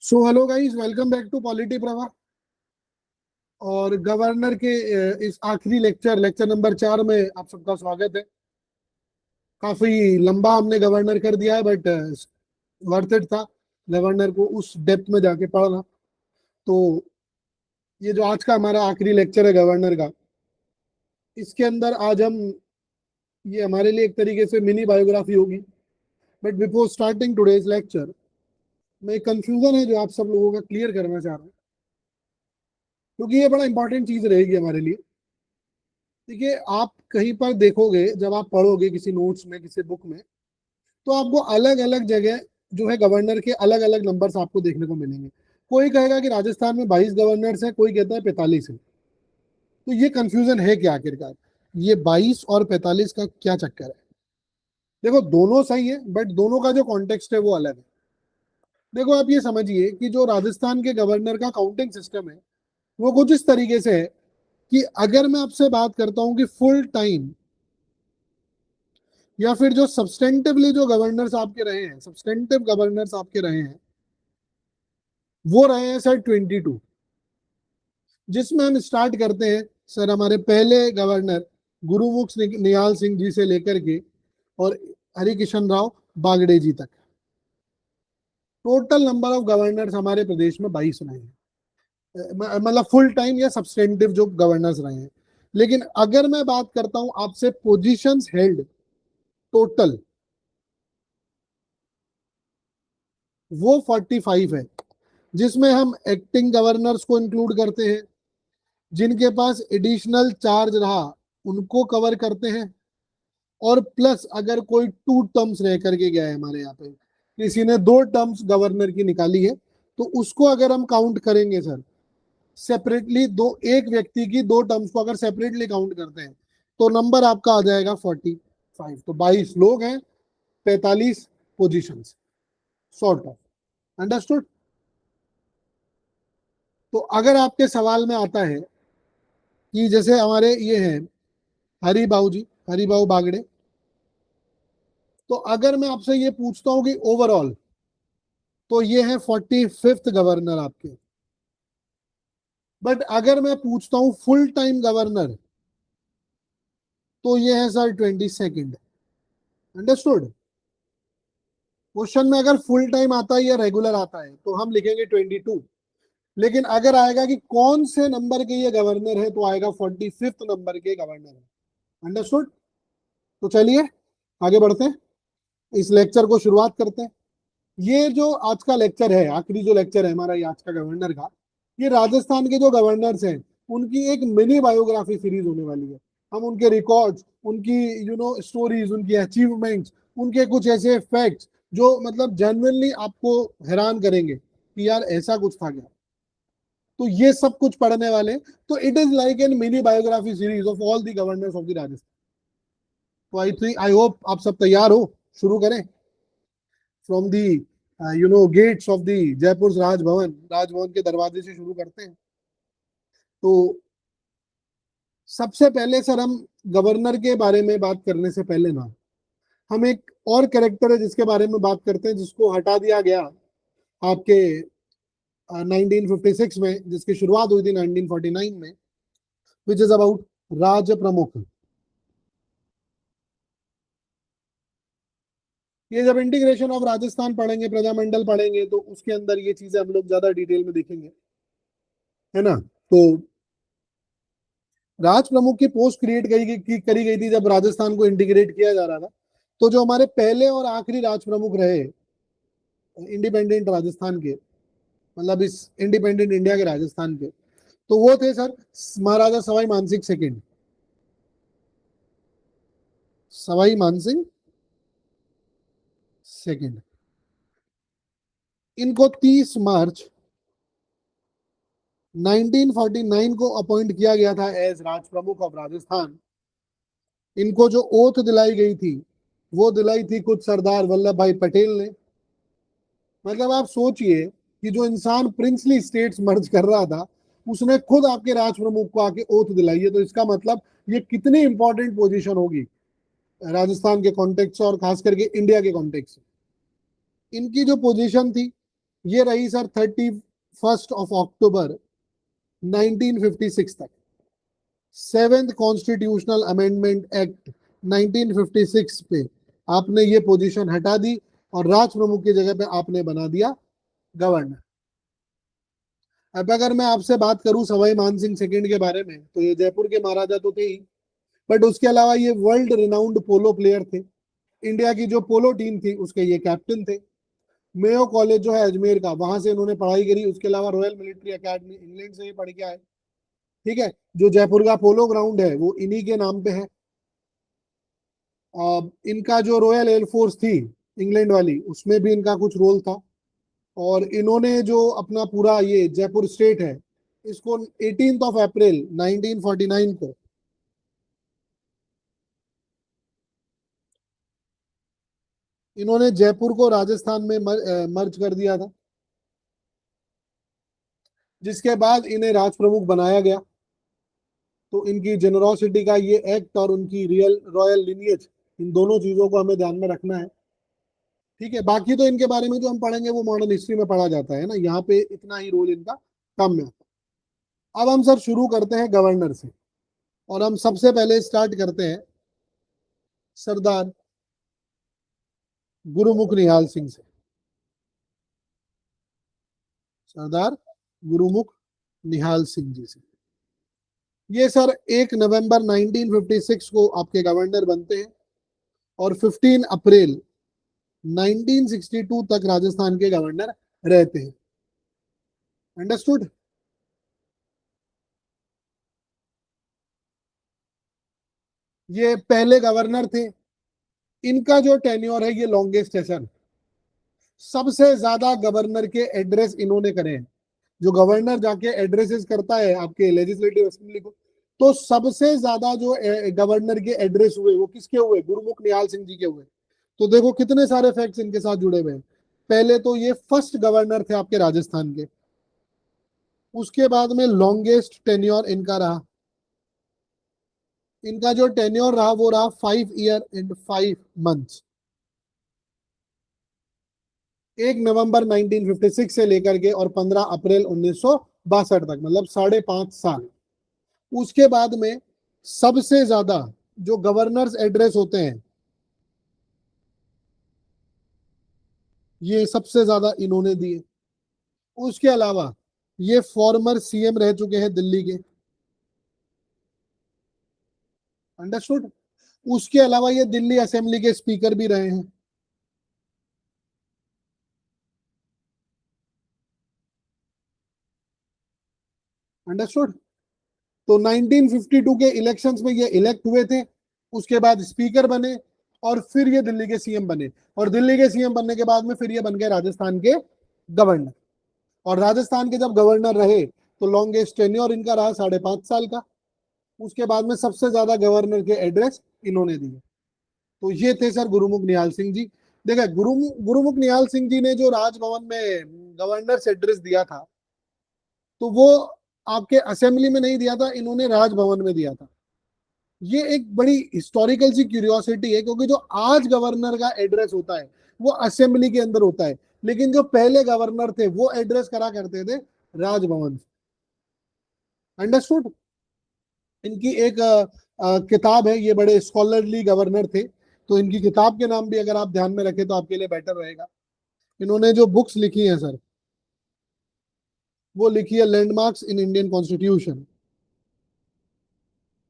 So hello guys, welcome back to polity Prabha. और governor के इस आखिरी लेक्चर नंबर 4 में आप सबका स्वागत है। काफी लंबा हमने गवर्नर कर दिया है, बट वर्थ इट था गवर्नर को उस डेप्थ में जाके पढ़ना। तो ये जो आज का हमारा आखिरी लेक्चर है गवर्नर का, इसके अंदर आज हम, ये हमारे लिए एक तरीके से मिनी बायोग्राफी होगी। But before starting today's lecture, मैं कंफ्यूजन है जो आप सब लोगों का क्लियर करना चाह रहा हूँ, क्योंकि ये बड़ा इंपॉर्टेंट चीज रहेगी हमारे लिए। देखिए, आप कहीं पर देखोगे, जब आप पढ़ोगे किसी नोट्स में, किसी बुक में, तो आपको अलग अलग जगह जो है गवर्नर के अलग अलग नंबर्स आपको देखने को मिलेंगे। कोई कहेगा कि राजस्थान में 22 गवर्नर्स हैं, कोई कहता है 45 है। तो ये कंफ्यूजन है क्या आखिरकार? ये 22 और 45 का क्या चक्कर है? देखो, दोनों सही है, बट दोनों का जो कॉन्टेक्स्ट है वो अलग है। देखो, आप ये समझिए कि जो राजस्थान के गवर्नर का काउंटिंग सिस्टम है वो कुछ इस तरीके से है कि अगर मैं आपसे बात करता हूं कि फुल टाइम या फिर जो सब्सटेंटिवली जो गवर्नर्स आपके रहे हैं, सब्सटेंटिव गवर्नर्स आपके रहे हैं, वो रहे हैं सर 22। जिसमें हम स्टार्ट करते हैं सर हमारे पहले गवर्नर गुरुमुख निहाल सिंह जी से लेकर के और हरिकिशन राव बागड़े जी तक। टोटल नंबर ऑफ गवर्नर्स हमारे प्रदेश में 22 रहे हैं, मतलब फुल टाइम या सब्सटेंटिव जो गवर्नर्स रहे हैं। लेकिन अगर मैं बात करता हूं आपसे पोजीशंस हेल्ड टोटल, वो 45 है, जिसमें हम एक्टिंग गवर्नर्स को इंक्लूड करते हैं, जिनके पास एडिशनल चार्ज रहा उनको कवर करते हैं, और प्लस अगर कोई 2 टर्म्स रह करके गया है, हमारे यहाँ पे किसी ने 2 टर्म्स गवर्नर की निकाली है, तो उसको अगर हम काउंट करेंगे सर सेपरेटली, दो एक व्यक्ति की 2 टर्म्स को अगर सेपरेटली काउंट करते हैं तो नंबर आपका आ जाएगा 45। तो 22 लोग हैं, 45 पोजिशंस, सॉर्ट ऑफ। अंडरस्टूड? तो अगर आपके सवाल में आता है कि जैसे हमारे ये हैं हरिबाऊ जी, हरिबाऊ बागड़े, तो अगर मैं आपसे ये पूछता हूं कि ओवरऑल, तो ये है 45th गवर्नर आपके। बट अगर मैं पूछता हूं फुल टाइम गवर्नर, तो ये है सर 22nd। अंडरस्टूड? क्वेश्चन में अगर फुल टाइम आता है या रेगुलर आता है तो हम लिखेंगे 22। लेकिन अगर आएगा कि कौन से नंबर के ये गवर्नर है, तो आएगा 45th नंबर के गवर्नर है। अंडरस्टूड? तो चलिए आगे बढ़ते हैं, इस लेक्चर को शुरुआत करते हैं। ये जो आज का लेक्चर है, आखिरी जो लेक्चर है हमारा ये आज का गवर्नर का, ये राजस्थान के जो गवर्नर्स हैं उनकी एक मिनी बायोग्राफी सीरीज होने वाली है। हम उनके रिकॉर्ड्स, उनकी स्टोरीज, उनकी अचीवमेंट्स, उनके कुछ ऐसे फैक्ट्स जो मतलब जेन्युइनली आपको हैरान करेंगे कि यार ऐसा कुछ था क्या, तो ये सब कुछ पढ़ने वाले। तो it is like an mini biography series of all the governors of the Rajasthan. तो आई होप आप सब तैयार हो, शुरू करें from the gates of the Jaipur Rajbhavan, Rajbhavan के दरवाजे से शुरू करते हैं। तो सबसे पहले सर हम गवर्नर के बारे में बात करने से पहले ना, हम एक और कैरेक्टर है जिसके बारे में बात करते हैं, जिसको हटा दिया गया आपके 1956 में, जिसकी शुरुआत हुई थी 1949 में, विच इज अबाउट राज प्रमुख। ये जब इंटीग्रेशन ऑफ राजस्थान पढ़ेंगे, प्रजामंडल पढ़ेंगे, तो उसके अंदर ये चीजें हम लोग ज्यादा डिटेल में देखेंगे, है ना। तो राज प्रमुख की पोस्ट क्रिएट करी गई थी जब राजस्थान को इंटीग्रेट किया जा रहा था। तो जो हमारे पहले और आखिरी राज प्रमुख रहे इंडिपेंडेंट राजस्थान के, मतलब इस इंडिपेंडेंट इंडिया के राजस्थान के, तो वो थे सर महाराजा सवाई मानसिंह सेकंड, सवाई मानसिंह सेकंड। इनको 30 मार्च 1949 को अपॉइंट किया गया था एज राज प्रमुख ऑफ राजस्थान। इनको जो ओथ दिलाई गई थी वो दिलाई थी खुद सरदार वल्लभ भाई पटेल ने। मतलब आप सोचिए कि जो इंसान प्रिंसली स्टेट्स मर्ज कर रहा था, उसने खुद आपके राज प्रमुख को आके ओथ दिलाई है। तो इसका मतलब ये कितनी इंपॉर्टेंट पोजीशन होगी राजस्थान के कॉन्टेक्स्ट से, और खास करके इंडिया के कॉन्टेक्स्ट से। इनकी जो पोजीशन थी ये रही सर 31 अक्टूबर 1956 तक। 7th कॉन्स्टिट्यूशनल अमेंडमेंट एक्ट 1956 पे आपने ये पोजीशन हटा दी और राज प्रमुख की जगह पे आपने बना दिया गवर्नर। अब अगर मैं आपसे बात करूं सवाई मानसिंह सेकंड के बारे में, तो ये जयपुर के महाराजा तो थे ही, बट उसके अलावा ये वर्ल्ड रिनाउंड पोलो प्लेयर थे। इंडिया की जो पोलो टीम थी उसके ये कैप्टन थे। मेयो कॉलेज जो है अजमेर का, वहां से इन्होंने पढ़ाई करी। उसके अलावा रॉयल मिलिट्री एकेडमी इंग्लैंड से ही पढ़ के आए। ठीक है, जो जयपुर का पोलो ग्राउंड है वो इन्हीं के नाम पे है। इनका जो रॉयल एयरफोर्स थी इंग्लैंड वाली, उसमें भी इनका कुछ रोल था। और इन्होंने जो अपना पूरा ये जयपुर स्टेट है, इसको 18 अप्रैल 1949 को इन्होंने जयपुर को राजस्थान में मर्ज कर दिया था, जिसके बाद इन्हें राज प्रमुख बनाया गया। तो इनकी जेनरोसिटी का ये एक्ट और उनकी रियल रॉयल लिनियज, इन दोनों चीजों को हमें ध्यान में रखना है। ठीक है, बाकी तो इनके बारे में जो हम पढ़ेंगे वो मॉडर्न हिस्ट्री में पढ़ा जाता है ना, यहाँ पे इतना ही रोल इनका कम है। अब हम सर शुरू करते हैं गवर्नर से, और हम सबसे पहले स्टार्ट करते हैं सरदार गुरुमुख निहाल सिंह से। सरदार गुरुमुख निहाल सिंह जी से। ये सर 1 नवंबर 1956 को आपके गवर्नर बनते हैं और 15 अप्रैल 1962 तक राजस्थान के गवर्नर रहते हैं। अंडरस्टूड। ये पहले गवर्नर थे। इनका जो टेन्योर है ये लॉन्गेस्ट है सर। सबसे ज्यादा गवर्नर के एड्रेस इन्होंने करे हैं। जो गवर्नर जाके एड्रेसेस करता है आपके लेजिस्लेटिव असेंबली को, तो सबसे ज्यादा जो गवर्नर के एड्रेस हुए वो किसके हुए? गुरुमुख निहाल सिंह जी के हुए। तो देखो कितने सारे फैक्ट्स इनके साथ जुड़े हुए हैं। पहले तो ये फर्स्ट गवर्नर थे आपके राजस्थान के। उसके बाद में लॉन्गेस्ट टेन्योर इनका रहा। इनका जो टेन्योर रहा वो रहा 5 ईयर एंड 5 मंथ्स। 1 नवंबर 1956 से लेकर के और 15 अप्रैल 1962 तक, मतलब 5.5 साल। उसके बाद में सबसे ज्यादा जो गवर्नर्स एड्रेस होते हैं, ये सबसे ज्यादा इन्होंने दिए। उसके अलावा ये फॉर्मर सीएम रह चुके हैं दिल्ली के। अंडरस्टूड। उसके अलावा ये दिल्ली असेंबली के स्पीकर भी रहे हैं। अंडरस्टूड। तो 1952 के इलेक्शंस में ये इलेक्ट हुए थे। उसके बाद स्पीकर बने और फिर ये दिल्ली के सीएम बने। और दिल्ली के सीएम बनने के बाद में फिर ये बन गए राजस्थान के गवर्नर। और राजस्थान के जब गवर्नर रहे तो लॉन्गेस्ट टेन्योर इनका रहा 5.5 साल का। उसके बाद में सबसे ज्यादा गवर्नर के एड्रेस इन्होंने दिए। तो ये थे सर गुरुमुख निहाल सिंह जी। देखा, गुरुमुख निहाल सिंह जी ने जो राजभवन में गवर्नर से एड्रेस दिया था, तो वो आपके असेंबली में नहीं दिया था, इन्होंने राजभवन में दिया था। ये एक बड़ी हिस्टोरिकल सी क्यूरियोसिटी है, क्योंकि जो आज गवर्नर का एड्रेस होता है वो असेंबली के अंदर होता है, लेकिन जो पहले गवर्नर थे वो एड्रेस करा करते थे राजभवन। अंडरस्टूड। इनकी एक किताब है, ये बड़े स्कॉलरली गवर्नर थे, तो इनकी किताब के नाम भी अगर आप ध्यान में रखें तो आपके लिए बेटर रहेगा। इन्होंने जो बुक्स लिखी हैं सर, वो लिखी है landmarks in Indian constitution,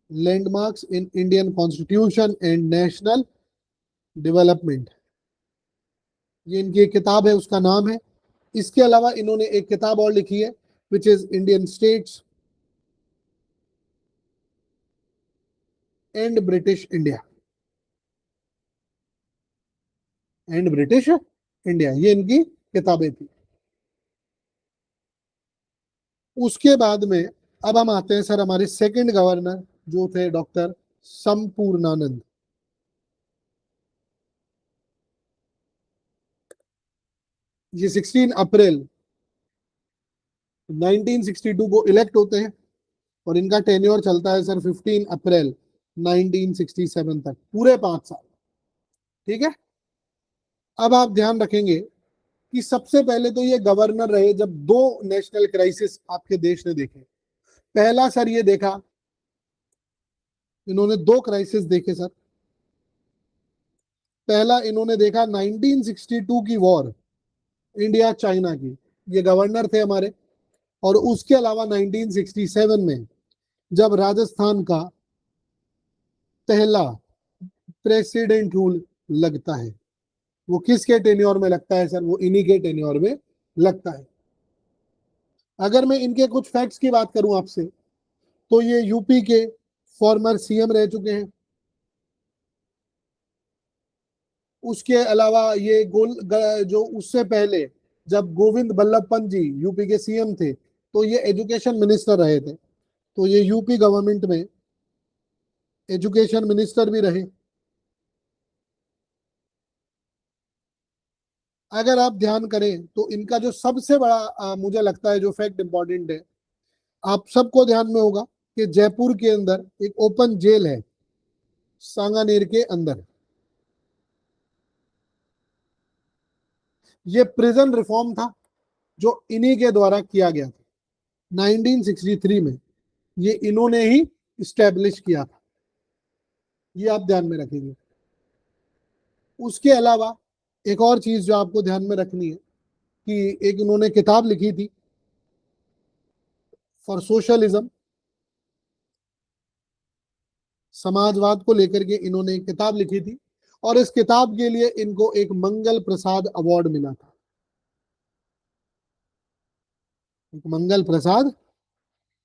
landmarks in Indian constitution and national development. ये इनकी एक किताब है, उसका नाम है। इसके अलावा इन्होंने एक किताब और लिखी है which is Indian states and British India, and British India, ये इनकी किताबें थी। उसके बाद में अब हम आते हैं सर हमारे सेकंड गवर्नर, जो थे डॉक्टर संपूर्णानंद। ये 16 अप्रैल 1962 को इलेक्ट होते हैं और इनका टेन्योर चलता है सर 15 अप्रैल 1967 तक, पूरे 5 साल। ठीक है। अब आप ध्यान रखेंगे कि सबसे पहले तो ये गवर्नर रहे जब दो नेशनल क्राइसिस आपके देश ने देखे। पहला सर ये देखा, इन्होंने दो क्राइसिस देखे सर। पहला इन्होंने देखा 1962 की वॉर, इंडिया चाइना की, ये गवर्नर थे हमारे। और उसके अलावा 1967 में जब राजस्थान का पहला प्रेसिडेंट रूल लगता है, वो किसके टेन्योर में लगता है सर? वो इन्हीं के टेन्योर में लगता है। अगर मैं इनके कुछ फैक्ट्स की बात करूं आपसे, तो ये यूपी के फॉर्मर सीएम रह चुके हैं। उसके अलावा ये जो उससे पहले जब गोविंद बल्लभ पंत जी यूपी के सीएम थे, तो ये एजुकेशन मिनिस्टर रहे थे। तो ये यूपी गवर्नमेंट में एजुकेशन मिनिस्टर भी रहे। अगर आप ध्यान करें तो इनका जो सबसे बड़ा मुझे लगता है जो फैक्ट इंपॉर्टेंट है, आप सबको ध्यान में होगा कि जयपुर के अंदर एक ओपन जेल है, सांगानेर के अंदर। ये प्रिजन रिफॉर्म था जो इन्हीं के द्वारा किया गया था 1963 में। ये इन्होंने ही स्टैब्लिश किया था, ये आप ध्यान में रखेंगे। उसके अलावा एक और चीज जो आपको ध्यान में रखनी है कि एक इन्होंने किताब लिखी थी फॉर सोशलिज्म, समाजवाद को लेकर के इन्होंने एक किताब लिखी थी, और इस किताब के लिए इनको एक मंगल प्रसाद अवार्ड मिला था। एक मंगल प्रसाद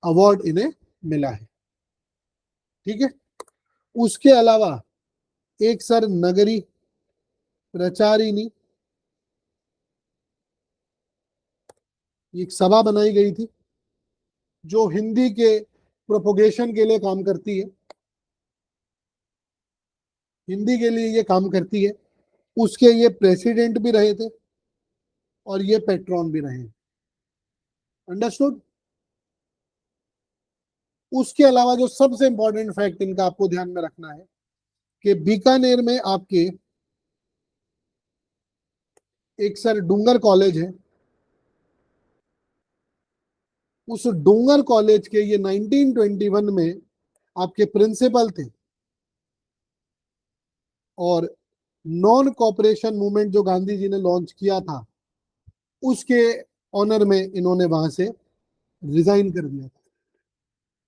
अवार्ड इन्हें मिला है, ठीक है। उसके अलावा एक सर नगरी प्रचारिणी, एक सभा बनाई गई थी जो हिंदी के प्रोपोगेशन के लिए काम करती है, हिंदी के लिए ये काम करती है। उसके ये प्रेसिडेंट भी रहे थे और ये पेट्रॉन भी रहे। अंडरस्टूड। उसके अलावा जो सबसे इंपॉर्टेंट फैक्ट इनका आपको ध्यान में रखना है कि बीकानेर में आपके एक सर डूंगर कॉलेज है। उस डूंगर कॉलेज के ये 1921 में आपके प्रिंसिपल थे, और नॉन कॉपरेशन मूवमेंट जो गांधी जी ने लॉन्च किया था, उसके ऑनर में इन्होंने वहां से रिजाइन कर दिया था।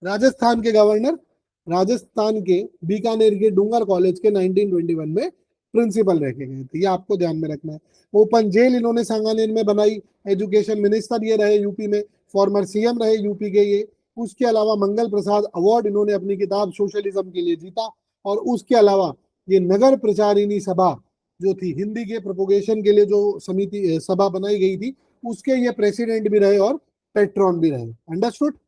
राजस्थान के गवर्नर, राजस्थान के बीकानेर के डूंगर कॉलेज के 1921 में प्रिंसिपल रह के गए थे, ये आपको ध्यान में रखना है। ओपन जेल इन्होंने सांगानेर में बनाई। एजुकेशन मिनिस्टर ये रहे यूपी में, फॉर्मर सीएम रहे यूपी के ये। उसके अलावा मंगल प्रसाद अवार्ड इन्होंने अपनी किताब सोशलिज्म के लिए जीता। और उसके अलावा ये नगर प्रचारिणी सभा जो थी, हिंदी के प्रोपोगेशन के लिए जो समिति सभा बनाई गई थी, उसके ये प्रेसिडेंट भी रहे और पेट्रॉन भी रहे। अंडरस्टूड।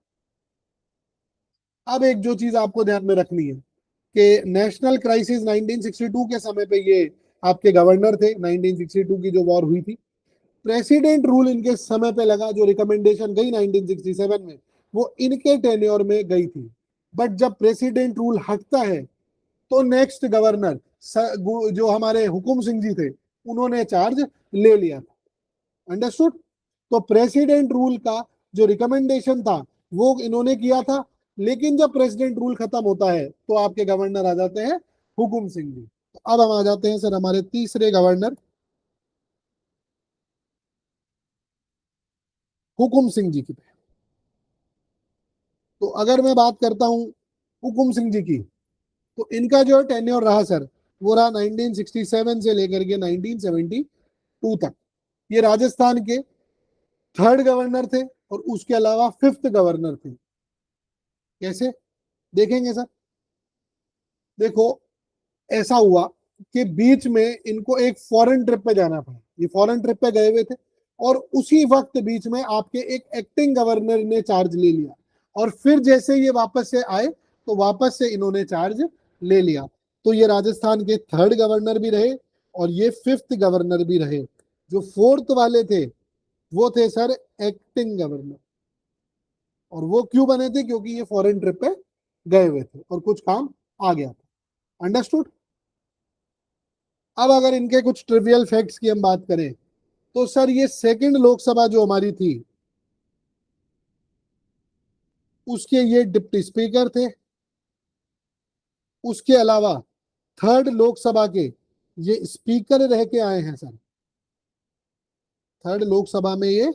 अब एक जो चीज आपको ध्यान में रखनी है कि नेशनल क्राइसिस 1962 के समय पे ये आपके गवर्नर थे, 1962 की जो वॉर हुई थी। प्रेसिडेंट रूल इनके समय पे लगा, जो रिकमेंडेशन गई 1967 में, वो इनके टेन्योर में गई थी। बट जब प्रेसिडेंट रूल हटता है तो नेक्स्ट गवर्नर जो हमारे हुकुम सिंह जी थे, उन्होंने चार्ज ले लिया था। अंडरस्टूड। तो प्रेसिडेंट रूल का जो रिकमेंडेशन था वो इन्होंने किया था, लेकिन जब प्रेसिडेंट रूल खत्म होता है तो आपके गवर्नर आ जाते हैं हुकुम सिंह जी। तो अब हम आ जाते हैं सर हमारे तीसरे गवर्नर हुकुम सिंह जी की। तो अगर मैं बात करता हूं हुकुम सिंह जी की, तो इनका जो टेन्योर रहा सर, वो रहा 1967 से लेकर के 1972 तक। ये राजस्थान के थर्ड गवर्नर थे और उसके अलावा फिफ्थ गवर्नर थे। कैसे देखेंगे सर? देखो, ऐसा हुआ कि बीच में इनको एक फॉरेन ट्रिप पे जाना पड़ा। ये फॉरेन ट्रिप पे गए हुए थे, और उसी वक्त बीच में आपके एक एक्टिंग गवर्नर ने चार्ज ले लिया, और फिर जैसे ये वापस से आए तो वापस से इन्होंने चार्ज ले लिया। तो ये राजस्थान के थर्ड गवर्नर भी रहे और ये फिफ्थ गवर्नर भी रहे। जो फोर्थ वाले थे वो थे सर एक्टिंग गवर्नर। और वो क्यों बने थे? क्योंकि ये फॉरेन ट्रिप पे गए हुए थे और कुछ काम आ गया था। अंडरस्टूड। अब अगर इनके कुछ ट्रिवियल फैक्ट्स की हम बात करें, तो सर ये सेकंड लोकसभा जो हमारी थी उसके ये डिप्टी स्पीकर थे। उसके अलावा थर्ड लोकसभा के ये स्पीकर रह के आए हैं सर। थर्ड लोकसभा में ये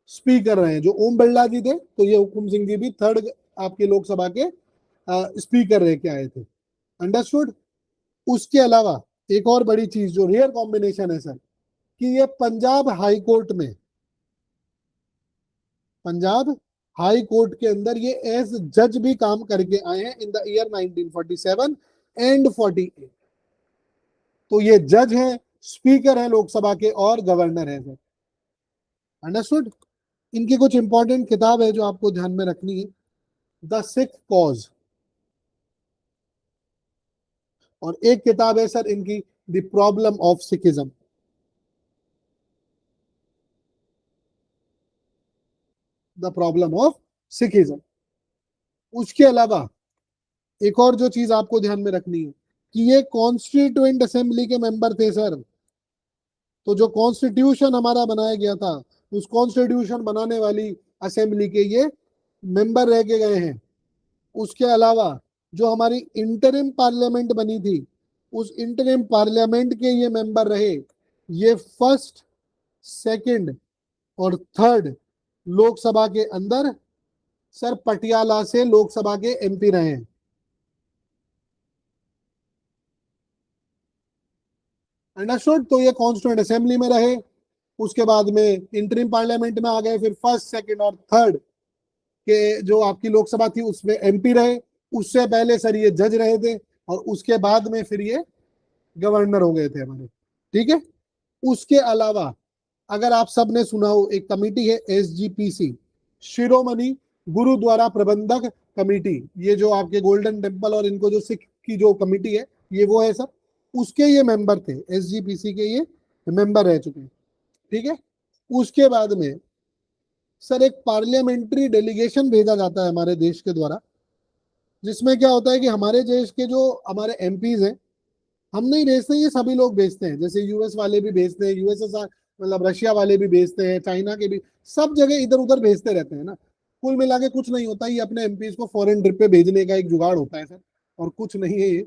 स्पीकर रहे हैं। जो ओम बिरला जी थे तो ये हुकुम सिंह जी भी थर्ड आपके लोकसभा के स्पीकर रह के आए थे। अंडरस्टूड। उसके अलावा एक और बड़ी चीज जो रेयर कॉम्बिनेशन है सर, कि ये पंजाब हाई कोर्ट में, पंजाब हाई कोर्ट के अंदर ये एज जज भी काम करके आए हैं इन द ईयर 1947 एंड 48। तो ये जज है, स्पीकर है लोकसभा के और गवर्नर है सर। अंडरस्टूड। इनकी कुछ इंपॉर्टेंट किताब है जो आपको ध्यान में रखनी है। द सिख कॉज, और एक किताब है सर इनकी the problem of Sikhism. The problem of Sikhism. उसके अलावा एक और जो चीज आपको ध्यान में रखनी है कि ये कॉन्स्टिट्यूएंट असेंबली के मेंबर थे सर। तो जो कॉन्स्टिट्यूशन हमारा बनाया गया था उस कॉन्स्टिट्यूशन बनाने वाली असेंबली के ये मेंबर रह के गए हैं। उसके अलावा जो हमारी इंटरिम पार्लियामेंट बनी थी उस इंटरिम पार्लियामेंट के ये मेंबर रहे। ये फर्स्ट, सेकंड और थर्ड लोकसभा के अंदर सर पटियाला से लोकसभा के एमपी रहे हैं। अंडरस्टूड। तो ये कॉन्स्टिट्यूएंट असेंबली में रहे, उसके बाद में इंटरिम पार्लियामेंट में आ गए, फिर फर्स्ट, सेकंड और थर्ड के जो आपकी लोकसभा थी उसमें एमपी रहे। उससे पहले सर ये जज रहे थे और उसके बाद में फिर ये गवर्नर हो गए थे हमारे। ठीक है। उसके अलावा अगर आप सबने सुना हो एक कमिटी है एसजीपीसी, शिरोमणि गुरुद्वारा प्रबंधक कमेटी। ये जो आपके गोल्डन टेम्पल और इनको जो सिख की जो कमेटी है ये वो है सर। उसके ये मेंबर थे, एसजीपीसी के ये मेंबर रह चुके हैं। ठीक है। उसके बाद में सर एक पार्लियामेंट्री डेलीगेशन भेजा जाता है हमारे देश के द्वारा, जिसमें क्या होता है कि हमारे देश के जो हमारे एमपीज हैं, हम नहीं भेजते, ये सभी लोग भेजते हैं। जैसे यूएस वाले भी भेजते हैं, यूएसएसआर मतलब रशिया वाले भी भेजते हैं, चाइना के भी, सब जगह इधर उधर भेजते रहते हैं ना। कुल मिला के कुछ नहीं होता, ये अपने एमपीज को फॉरेन ट्रिप पे भेजने का एक जुगाड़ होता है सर, और कुछ नहीं है ये।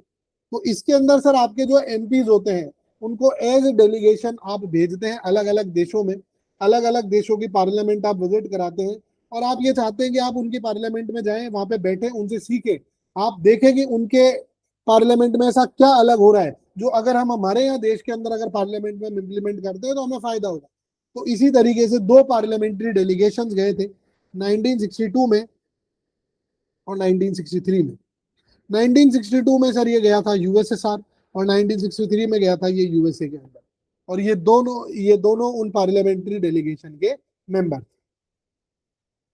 तो इसके अंदर सर आपके जो एमपीज होते हैं उनको एज डेलीगेशन आप भेजते हैं अलग अलग देशों में। अलग अलग देशों की पार्लियामेंट आप विजिट कराते हैं, और आप ये चाहते हैं कि आप उनकी पार्लियामेंट में जाएं, वहां पे बैठे, उनसे सीखे, आप देखें कि उनके पार्लियामेंट में ऐसा क्या अलग हो रहा है जो अगर हम हमारे यहाँ देश के अंदर अगर पार्लियामेंट में इम्प्लीमेंट करते हैं तो हमें फायदा होगा। तो इसी तरीके से दो पार्लियामेंट्री डेलीगेशंस गए थे 1962 में और 1963 में। 1962 में सर ये गया था यूएसएसआर, और 1963 में गया था ये यूएसए के अंदर। और ये दोनों उन पार्लियामेंट्री डेलीगेशन के मेंबर।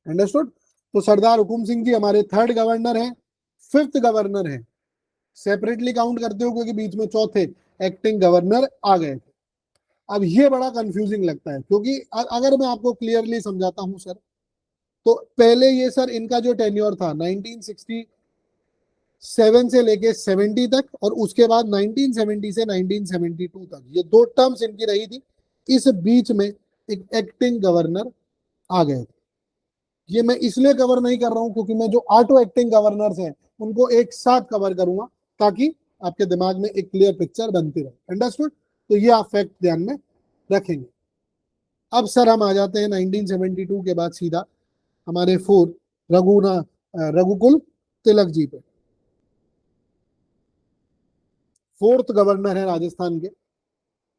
अंडरस्टूड। तो सरदार हुकुम सिंह जी हमारे थर्ड गवर्नर हैं। फिफ्थ गवर्नर हैं, सेपरेटली काउंट करते हो क्योंकि बीच में चौथे एक्टिंग गवर्नर आ गए थे। अब ये बड़ा कंफ्यूजिंग लगता है क्योंकि अगर मैं आपको क्लियरली समझाता हूं सर, तो पहले ये सर इनका जो टेन्योर था 1967 से लेके 70 तक, और उसके बाद 1970 से 1972 तक, ये दो टर्म्स इनकी रही थी। इस बीच में एक एक्टिंग गवर्नर आ गए थे। ये मैं इसलिए कवर नहीं कर रहा हूं क्योंकि मैं जो ऑटो एक्टिंग गवर्नर्स हैं उनको एक साथ कवर करूंगा ताकि आपके दिमाग में एक क्लियर पिक्चर बनती रहे। अंडरस्टूड। तो ये आप फैक्ट ध्यान में रखेंगे। अब सर हम आ जाते हैं 1972 के बाद सीधा हमारे फोर्थ रघुकुल तिलक जी पे। फोर्थ गवर्नर है राजस्थान के,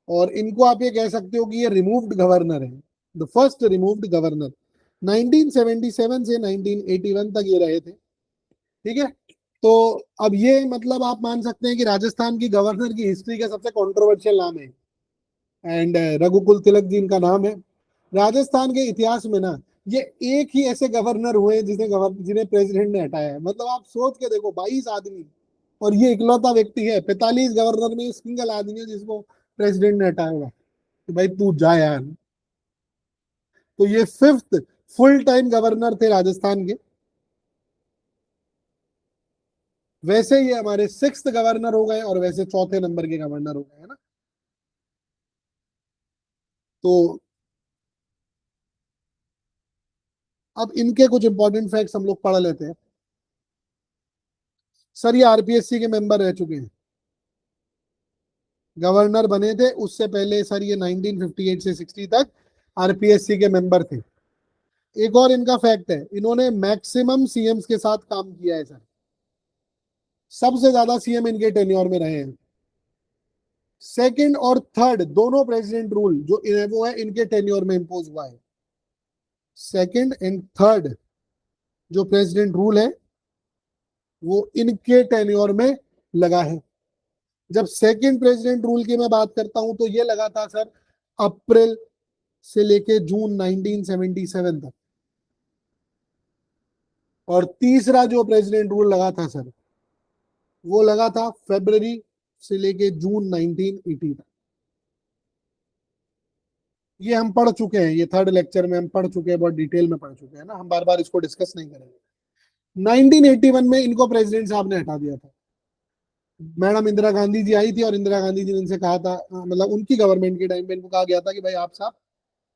और इनको आप ये कह सकते हो कि ये रिमूव्ड गवर्नर है, द फर्स्ट रिमूव्ड गवर्नर। 1977 से 1981 तक ये रहे थे। ठीक है। तो अब ये मतलब आप मान सकते हैं कि राजस्थान की गवर्नर की हिस्ट्री का सबसे कंट्रोवर्शियल नाम है, एंड रघुकुल तिलक जी इनका नाम है। राजस्थान के इतिहास में ना ये एक ही ऐसे गवर्नर हुए जिन्हें प्रेसिडेंट ने हटाया है। मतलब आप सोच के देखो, 22 आदमी, और ये इकलौता व्यक्ति है। 45 गवर्नर में सिंगल आदमी है जिसको प्रेसिडेंट ने हटाया होगा कि भाई तू जा यार। तो ये फिफ्थ फुल टाइम गवर्नर थे राजस्थान के। वैसे ये हमारे सिक्स्थ गवर्नर हो गए और वैसे चौथे नंबर के गवर्नर हो गए, है ना। तो अब इनके कुछ इंपॉर्टेंट फैक्ट्स हम लोग पढ़ लेते हैं। सर ये आरपीएससी के मेंबर रह चुके हैं, गवर्नर बने थे उससे पहले सर ये 1958 से 60 तक आरपीएससी के मेंबर थे। एक और इनका फैक्ट है, इन्होंने मैक्सिमम सीएम्स के साथ काम किया है सर, सबसे ज्यादा सीएम इनके टेन्योर में रहे हैं। सेकंड और थर्ड दोनों प्रेसिडेंट रूल जो वो है इनके टेन्योर में इंपोज हुआ है। सेकंड एंड थर्ड जो प्रेसिडेंट रूल है वो इनके टेन्योर में लगा है। जब सेकंड प्रेसिडेंट रूल की मैं बात करता हूं तो ये लगा था सर अप्रैल से लेके जून 1977 तक, और तीसरा जो प्रेसिडेंट रूल लगा था सर वो लगा था फरवरी से लेके जून 1980 तक। ये हम पढ़ चुके हैं, ये थर्ड लेक्चर में हम पढ़ चुके हैं, बहुत डिटेल में पढ़ चुके हैं ना, हम बार बार इसको डिस्कस नहीं करेंगे। 1981 में इनको प्रेसिडेंट साहब ने हटा दिया था। मैडम इंदिरा गांधी जी आई थी और इंदिरा गांधी जी ने इनसे कहा था, मतलब उनकी गवर्नमेंट के टाइम पे इनको कहा गया था कि भाई आप साहब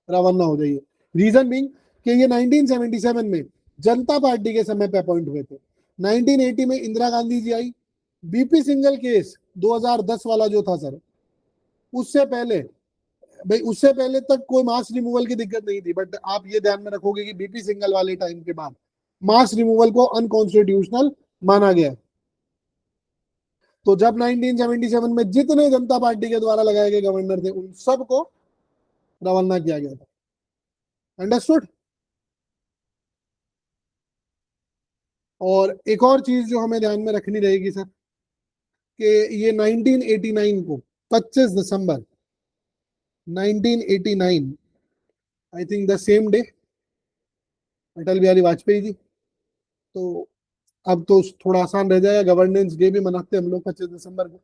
रवाना हो जाइए। रीजन बीइंग कि ये 1977 में जनता पार्टी के समय पे अपॉइंट हुए थे। 1980 में इंदिरा गांधी जी आई, बीपी सिंगल केस 2010 वाला जो था सर, उससे पहले, भाई उससे पहले तक कोई मास रिमूवल की दिक्कत नहीं थी, बट आप ये ध्यान में रखोगे कि बीपी सिंगल वाले टाइम के बाद मास रिमूवल को अनकॉन्स्टिट्यूशनल माना गया। तो जब 1977 में जितने जनता पार्टी के द्वारा लगाए गए गवर्नर थे उन सबको रवाना किया गया था। अंडरस्टूड। और एक और चीज जो हमें ध्यान में रखनी रहेगी सर कि ये 1989 को 25 दिसंबर 1989, I think the same day, Atal Bihari Vajpayee ji, तो अब तो थोड़ा आसान रह जाएगा, गवर्नेंस डे भी मनाते हैं हम लोग 25 दिसंबर को।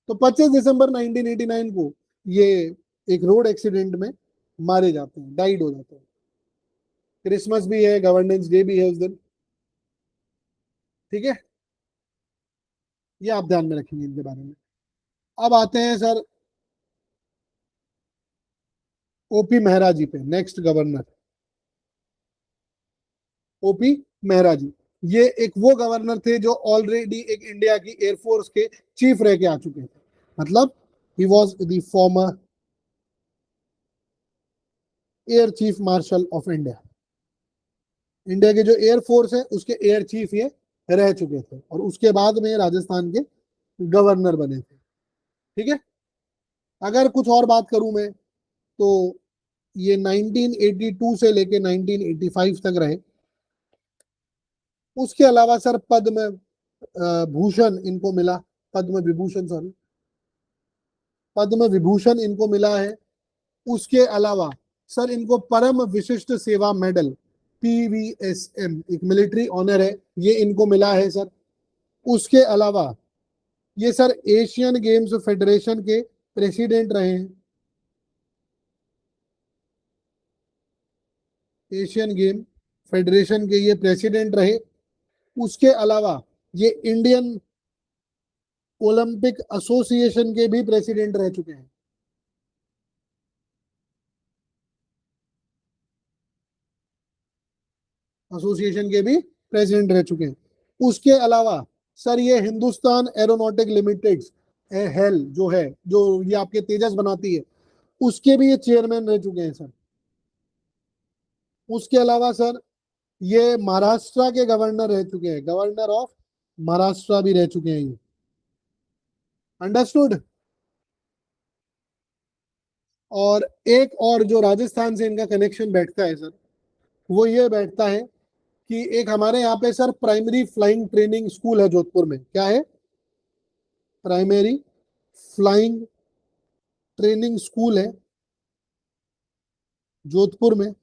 तो 25 दिसंबर 1989 को ये एक रोड एक्सीडेंट में मारे जाते हैं, डाइड हो जाते हैं। क्रिसमस भी है, गवर्नेंस डे भी है उस दिन, ठीक है। ये आप ध्यान में रखेंगे इनके बारे में। अब आते हैं सर ओपी मेहरा जी पे, नेक्स्ट गवर्नर ओपी मेहरा जी। ये एक वो गवर्नर थे जो ऑलरेडी एक इंडिया की एयरफोर्स के चीफ रह के आ चुके थे, मतलब ही was the former air chief marshal of India. India के जो एयर फोर्स है उसके एयर चीफ ये रह चुके थे, और उसके बाद में राजस्थान के गवर्नर बने थे, ठीक है। अगर कुछ और बात करूं मैं तो ये 1982 से लेके 1985 तक रहे। उसके अलावा सर पद्म भूषण इनको मिला, पद्म विभूषण सॉरी, पद्म विभूषण इनको मिला है। उसके अलावा सर इनको परम विशिष्ट सेवा मेडल पीवीएसएम, एक मिलिट्री ऑनर है, ये इनको मिला है सर। उसके अलावा ये सर एशियन गेम्स फेडरेशन के प्रेसिडेंट रहे हैं, एशियन गेम फेडरेशन के ये प्रेसिडेंट रहे। उसके अलावा ये इंडियन ओलंपिक एसोसिएशन के भी प्रेसिडेंट रह चुके हैं, एसोसिएशन के भी प्रेसिडेंट रह चुके हैं। उसके अलावा सर ये हिंदुस्तान एरोनॉटिक लिमिटेड हेल जो है, जो ये आपके तेजस बनाती है, उसके भी ये चेयरमैन रह चुके हैं सर। उसके अलावा सर ये महाराष्ट्र के गवर्नर रह चुके हैं, गवर्नर ऑफ महाराष्ट्र भी रह चुके हैं ये। अंडरस्टूड। और एक और जो राजस्थान से इनका कनेक्शन बैठता है सर, वो ये बैठता है कि एक हमारे यहाँ पे sir primary flying training school है जोधपुर में। क्या है? प्राइमरी फ्लाइंग ट्रेनिंग स्कूल है जोधपुर में।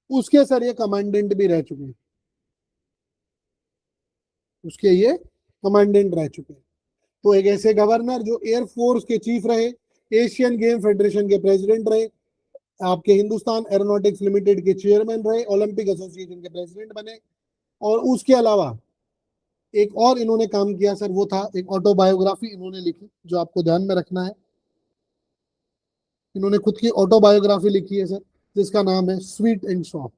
उसके सर ये कमांडेंट भी रह चुके हैं, उसके ये कमांडेंट रह चुके हैं। तो एक ऐसे गवर्नर जो एयरफोर्स के चीफ रहे, एशियन गेम फेडरेशन के प्रेसिडेंट रहे, आपके हिंदुस्तान एरोनॉटिक्स लिमिटेड के चेयरमैन रहे, ओलंपिक एसोसिएशन के प्रेसिडेंट बने, और उसके अलावा एक और इन्होंने काम किया सर, वो था एक ऑटोबायोग्राफी इन्होंने लिखी जो आपको ध्यान में रखना है। इन्होंने खुद की ऑटोबायोग्राफी लिखी है सर, जिसका नाम है स्वीट एंड सॉर,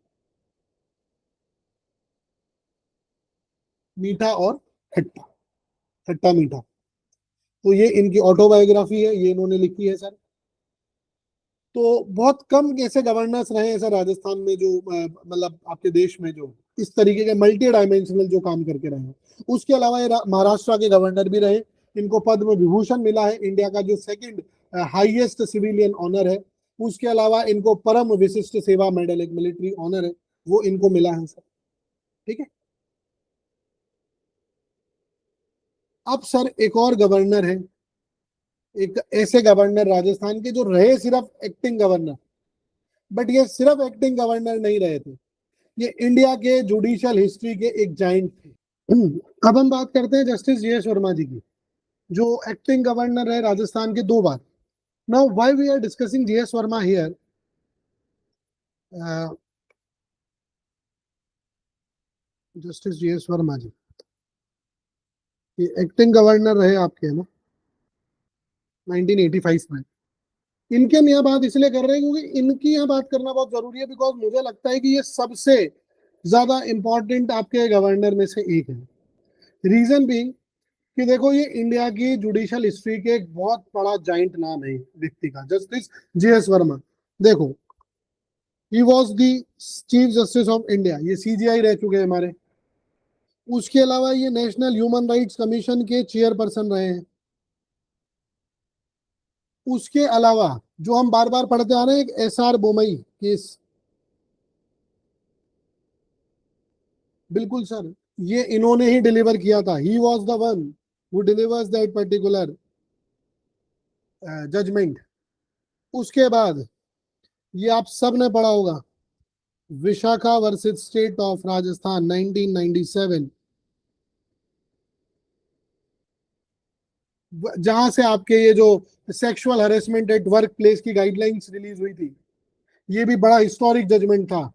मीठा और खट्टा, खट्टा मीठा। तो ये इनकी ऑटोबायोग्राफी है, ये इन्होंने लिखी है सर। तो बहुत कम ऐसे गवर्नर्स रहे हैं सर राजस्थान में जो मतलब आपके देश में जो इस तरीके के मल्टी डायमेंशनल जो काम करके रहे हैं। उसके अलावा ये महाराष्ट्र के गवर्नर भी रहे, इनको पद्म विभूषण मिला है, इंडिया का जो सेकंड हाईएस्ट सिविलियन ऑनर है। उसके अलावा इनको परम विशिष्ट सेवा मेडल, एक मिलिट्री ऑनर है, वो इनको मिला है सर। ठीक है। अब सर एक और गवर्नर है, एक ऐसे गवर्नर राजस्थान के जो रहे सिर्फ एक्टिंग गवर्नर, बट ये सिर्फ एक्टिंग गवर्नर नहीं रहे थे, ये इंडिया के जुडिशियल हिस्ट्री के एक जाइंट थे। अब हम बात करते हैं जस्टिस जीएस वर्मा जी की, जो एक्टिंग गवर्नर है राजस्थान के 2 बार। Now why we are discussing G S Verma here, justice G S Verma ji ये एक्टिंग गवर्नर रहे आपके, है ना, 1985 में। इनके हम यहाँ बात इसलिए कर रहे हैं क्योंकि इनकी यहाँ बात करना बहुत जरूरी है, बिकॉज मुझे लगता है कि ये सबसे ज्यादा इंपॉर्टेंट आपके गवर्नर में से एक है। रीजन भी कि देखो, ये इंडिया की जुडिशियल हिस्ट्री के एक बहुत बड़ा जाइंट नाम है व्यक्ति का, जस्टिस जीएस वर्मा। देखो, he was the chief justice of India, ये सीजीआई रह चुके हैं हमारे। उसके अलावा ये नेशनल ह्यूमन राइट्स कमीशन के चेयरपर्सन रहे हैं। उसके अलावा जो हम बार बार पढ़ते आ रहे हैं, एक एसआर बोमई केस, बिल्कुल सर, ये इन्होंने ही डिलीवर किया था। He was the one who delivers that particular judgement. उसके बाद ये आप सब ने पढ़ा होगा, Vishakha versus state of Rajasthan 1997, जहां से आपके ये जो sexual harassment at work place की गाइडलाइंस रिलीज हुई थी, ये भी बड़ा हिस्टोरिक जजमेंट था,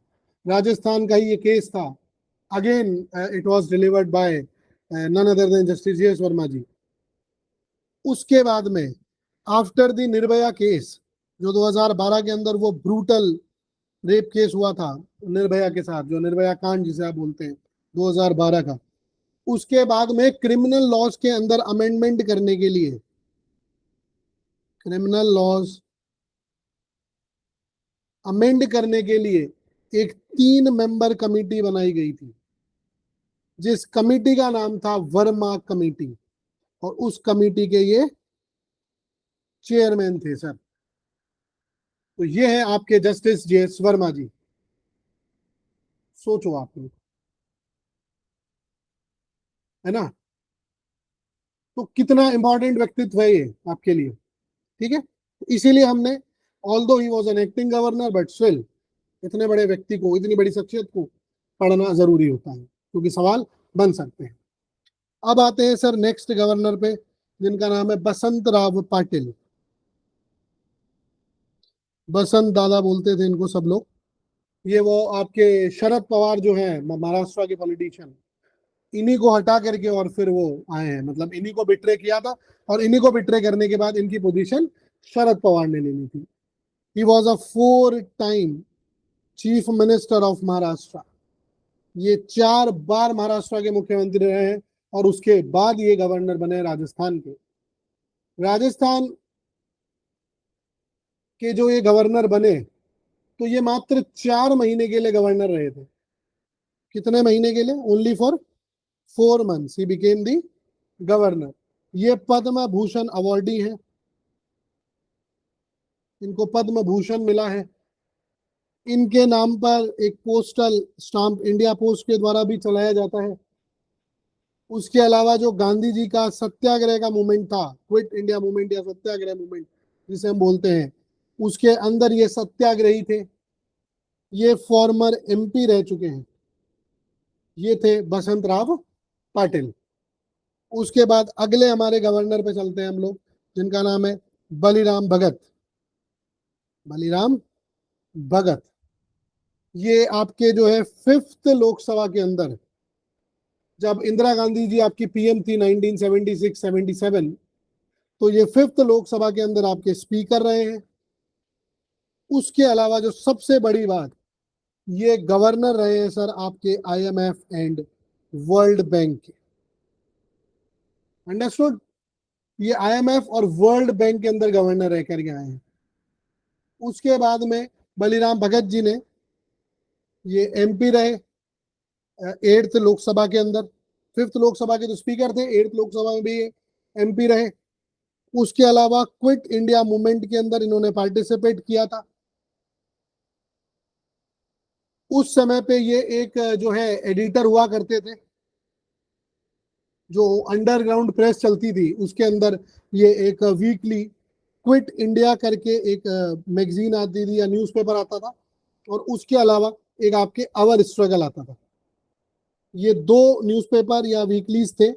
राजस्थान का ही ये केस था। Again it was delivered by none other than justice G S Verma ji. उसके बाद में आफ्टर द निर्भया केस, जो 2012 के अंदर वो ब्रूटल रेप केस हुआ था निर्भया के साथ, जो निर्भया कांड जिसे आप बोलते हैं 2012 का, उसके बाद में क्रिमिनल लॉज के अंदर अमेंडमेंट करने के लिए, क्रिमिनल लॉज अमेंड करने के लिए एक 3 मेंबर कमेटी बनाई गई थी, जिस कमेटी का नाम था वर्मा कमेटी, और उस कमेटी के ये चेयरमैन थे सर। तो ये है आपके जस्टिस जीएस वर्मा जी। सोचो आप लोग, है ना, तो कितना इंपॉर्टेंट व्यक्तित्व है ये आपके लिए। ठीक है, इसीलिए हमने, although he was an acting governor, but still इतने बड़े व्यक्ति को, इतनी बड़ी शख्सियत को पढ़ना जरूरी होता है, क्योंकि सवाल बन सकते हैं। अब आते हैं सर नेक्स्ट गवर्नर पे, जिनका नाम है बसंत राव पाटिल। बसंत दादा बोलते थे इनको सब लोग। ये वो आपके शरद पवार जो है महाराष्ट्र के पॉलिटिशियन, इन्हीं को हटा करके और फिर वो आए हैं, मतलब इन्हीं को बिट्रे किया था, और इन्हीं को बिट्रे करने के बाद इनकी पोजीशन शरद पवार ने ले ली थी। He was a 4 time chief minister of Maharashtra. ये 4 बार महाराष्ट्र के मुख्यमंत्री रहे हैं, और उसके बाद ये गवर्नर बने राजस्थान के। राजस्थान के जो ये गवर्नर बने, तो ये मात्र 4 महीने के लिए गवर्नर रहे थे। कितने महीने के लिए? Only for 4 months he became the governor. ये पद्म भूषण अवॉर्डी है, इनको पद्म भूषण मिला है। इनके नाम पर एक पोस्टल स्टाम्प इंडिया पोस्ट के द्वारा भी चलाया जाता है। उसके अलावा जो गांधी जी का सत्याग्रह का मूवमेंट था, क्विट इंडिया मूवमेंट या सत्याग्रह मूवमेंट जिसे हम बोलते हैं, उसके अंदर ये सत्याग्रही थे। ये फॉर्मर एमपी रह चुके हैं। ये थे बसंत राव पाटिल। उसके बाद अगले हमारे गवर्नर पे चलते हैं हम लोग, जिनका नाम है बलिराम भगत। बलिराम भगत, ये आपके जो है 5th लोकसभा के अंदर, जब इंदिरा गांधी जी आपकी पीएम थी 1976-77, तो ये 5th लोकसभा के अंदर आपके स्पीकर रहे हैं। उसके अलावा जो सबसे बड़ी बात, ये गवर्नर रहे हैं सर आपके आईएमएफ एंड वर्ल्ड बैंक के। अंडरस्टूड? ये आईएमएफ और वर्ल्ड बैंक के अंदर गवर्नर रह करके आए हैं। उसके बाद में बलिराम भगत जी ने, ये एमपी रहे 8th लोकसभा के अंदर, 5th लोकसभा के तो स्पीकर थे, 8th लोकसभा में भी ये एमपी रहे। उसके अलावा क्विट इंडिया मूवमेंट के अंदर इन्होंने पार्टिसिपेट किया था। उस समय पे ये एक जो है एडिटर हुआ करते थे, जो अंडरग्राउंड प्रेस चलती थी उसके अंदर ये एक वीकली क्विट इंडिया करके एक मैगजीन आती थी या न्यूज़पेपर आता था, और उसके अलावा एक आपके आवर स्ट्रगल आता था। ये दो न्यूज़पेपर या वीकलीज थे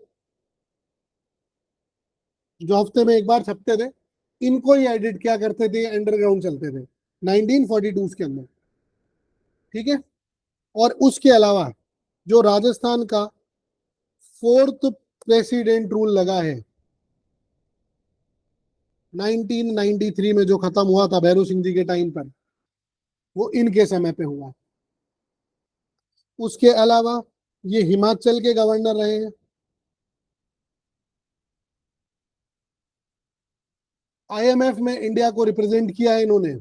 जो हफ्ते में एक बार छपते थे। इनको ही एडिट क्या करते थे, अंडरग्राउंड चलते थे 1942 के अंदर। ठीक है? और उसके अलावा जो राजस्थान का 4th प्रेसिडेंट रूल लगा है 1993 में, जो खत्म हुआ था भैरू सिंह जी के टाइम पर, वो इनके समय पे हुआ। उसके अलावा ये हिमाचल के गवर्नर रहे हैं। आईएमएफ में इंडिया को रिप्रेजेंट किया है इन्होंने।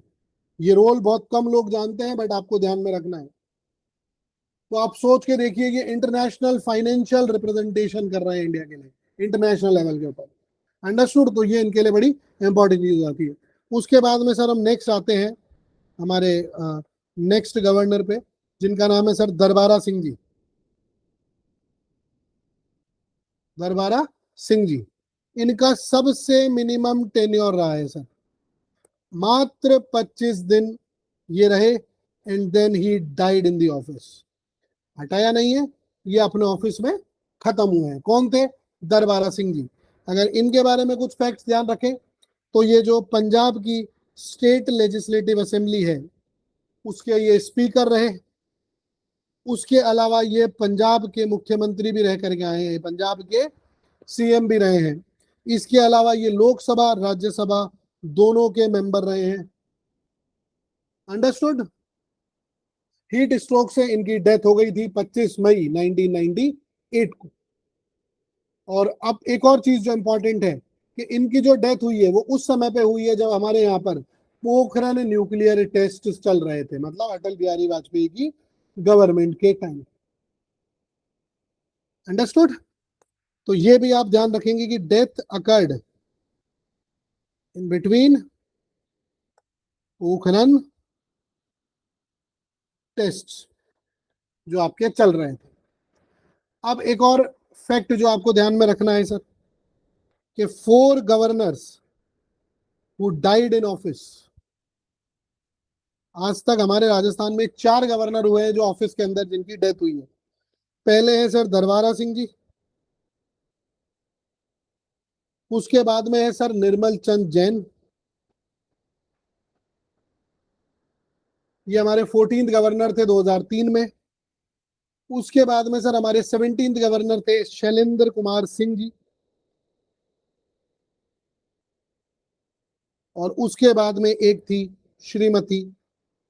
ये रोल बहुत कम लोग जानते हैं, बट आपको ध्यान में रखना है। तो आप सोच के देखिए, ये इंटरनेशनल फाइनेंशियल रिप्रेजेंटेशन कर रहे हैं इंडिया के लिए इंटरनेशनल लेवल के ऊपर। अंडरस्टूड? तो ये इनके लिए बड़ी इंपॉर्टेंट चीज आती है। उसके बाद में सर हम नेक्स्ट आते हैं हमारे नेक्स्ट गवर्नर पे, जिनका नाम है सर दरबारा सिंह जी। दरबारा सिंह जी, इनका सबसे मिनिमम टेन्योर रहा है सर, मात्र 25 दिन ये रहे, and then he died in the office. हटाया नहीं है, ये अपने ऑफिस में खत्म हुए हैं। कौन थे? दरबारा सिंह जी। अगर इनके बारे में कुछ फैक्ट्स ध्यान रखें, तो ये जो पंजाब की स्टेट लेजिस्लेटिव असेंबली है उसके ये स्पीकर रहे। उसके अलावा ये पंजाब के मुख्यमंत्री भी रह करके आए हैं, पंजाब के सीएम भी रहे हैं। इसके अलावा ये लोकसभा राज्यसभा दोनों के मेंबर रहे हैं। अंडरस्टूड? हीट स्ट्रोक से इनकी डेथ हो गई थी 25 मई 1998 को। और अब एक और चीज जो इंपॉर्टेंट है कि इनकी जो डेथ हुई है वो उस समय पे हुई है जब हमारे यहाँ पर पोखरण न्यूक्लियर टेस्ट चल रहे थे, मतलब अटल बिहारी वाजपेयी की गवर्नमेंट के टाइम। अंडरस्टूड? तो ये भी आप ध्यान रखेंगे कि death occurred in between Pokhran test जो आपके चल रहे थे। अब एक और फैक्ट जो आपको ध्यान में रखना है सर, कि 4 governors who died in office. आज तक हमारे राजस्थान में 4 गवर्नर हुए हैं जो ऑफिस के अंदर जिनकी डेथ हुई है। पहले है सर दरबारा सिंह जी, उसके बाद में है सर निर्मल चंद जैन, ये हमारे 14th गवर्नर थे 2003 में। उसके बाद में सर हमारे 17th गवर्नर थे शैलेंद्र कुमार सिंह जी, और उसके बाद में एक थी श्रीमती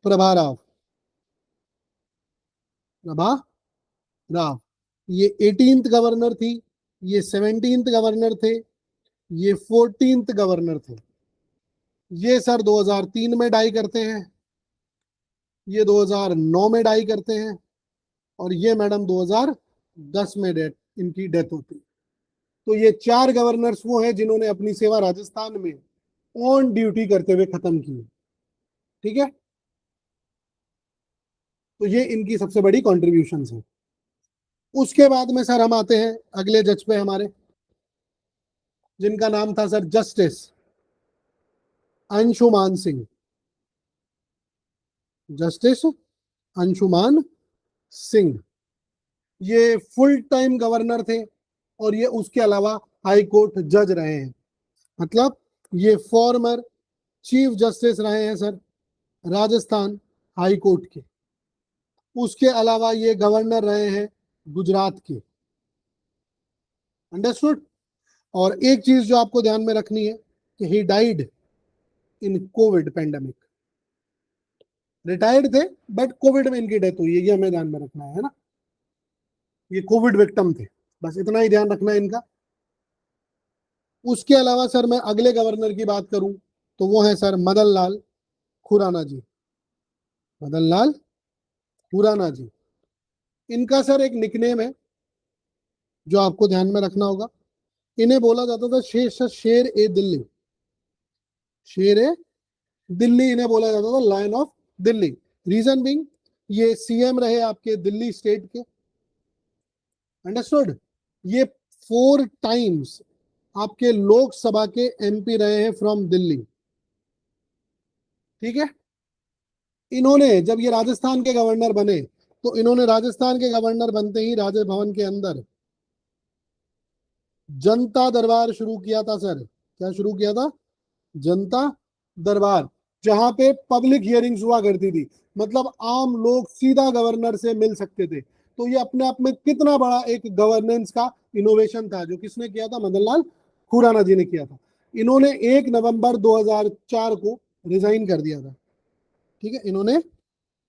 प्रभा राव। प्रभा राव, ये 18th गवर्नर थी, ये 17th गवर्नर थे, ये 14th गवर्नर थे। ये सर 2003 में डाई करते हैं, ये 2009 में डाई करते हैं, और ये मैडम 2010 में डेथ, इनकी डेथ होती है। तो ये 4 गवर्नर्स वो हैं जिन्होंने अपनी सेवा राजस्थान में ऑन ड्यूटी करते हुए खत्म की। ठीक है? तो ये इनकी सबसे बड़ी कॉन्ट्रीब्यूशन है। उसके बाद में सर हम आते हैं अगले जज पे हमारे, जिनका नाम था sir justice Anshuman Singh. Justice Anshuman Singh, ये फुल टाइम गवर्नर थे, और ये उसके अलावा हाई कोर्ट जज रहे हैं। मतलब ये फॉर्मर चीफ जस्टिस रहे हैं सर राजस्थान हाई कोर्ट के। उसके अलावा ये गवर्नर रहे हैं गुजरात के। अंडरस्टूड? और एक चीज जो आपको ध्यान में रखनी है कि ही डाइड इन कोविड पेंडेमिक। रिटायर्ड थे बट कोविड में इनकी डेथ हुई है, ये हमें ध्यान में रखना है ना, ये कोविड विक्टिम थे, बस इतना ही ध्यान रखना है इनका। उसके अलावा सर मैं अगले गवर्नर की बात करूं तो वो है सर मदन लाल खुराना जी। मदन लाल खुराना जी, इनका सर एक निकनेम है जो आपको ध्यान में रखना होगा। इन्हें बोला जाता था शेर ए दिल्ली। शेर ए दिल्ली इन्हें बोला जाता था, lion of Delhi. Reason being, ये सीएम रहे आपके दिल्ली स्टेट के, अंडरस्टूड। ये 4 टाइम्स आपके लोकसभा के एमपी रहे हैं फ्रॉम दिल्ली, ठीक है। इन्होंने जब ये राजस्थान के गवर्नर बने तो इन्होंने राजस्थान के गवर्नर बनते ही राजभवन के अंदर जनता दरबार शुरू किया था सर। क्या शुरू किया था? जनता दरबार, जहां पे पब्लिक हियरिंग्स हुआ करती थी, मतलब आम लोग सीधा गवर्नर से मिल सकते थे। तो ये अपने आप में कितना बड़ा एक गवर्नेंस का इनोवेशन था जो किसने किया था? मदन लाल खुराना जी ने किया था। इन्होंने 1 नवंबर 2004 को रिजाइन कर दिया था, ठीक है। इन्होंने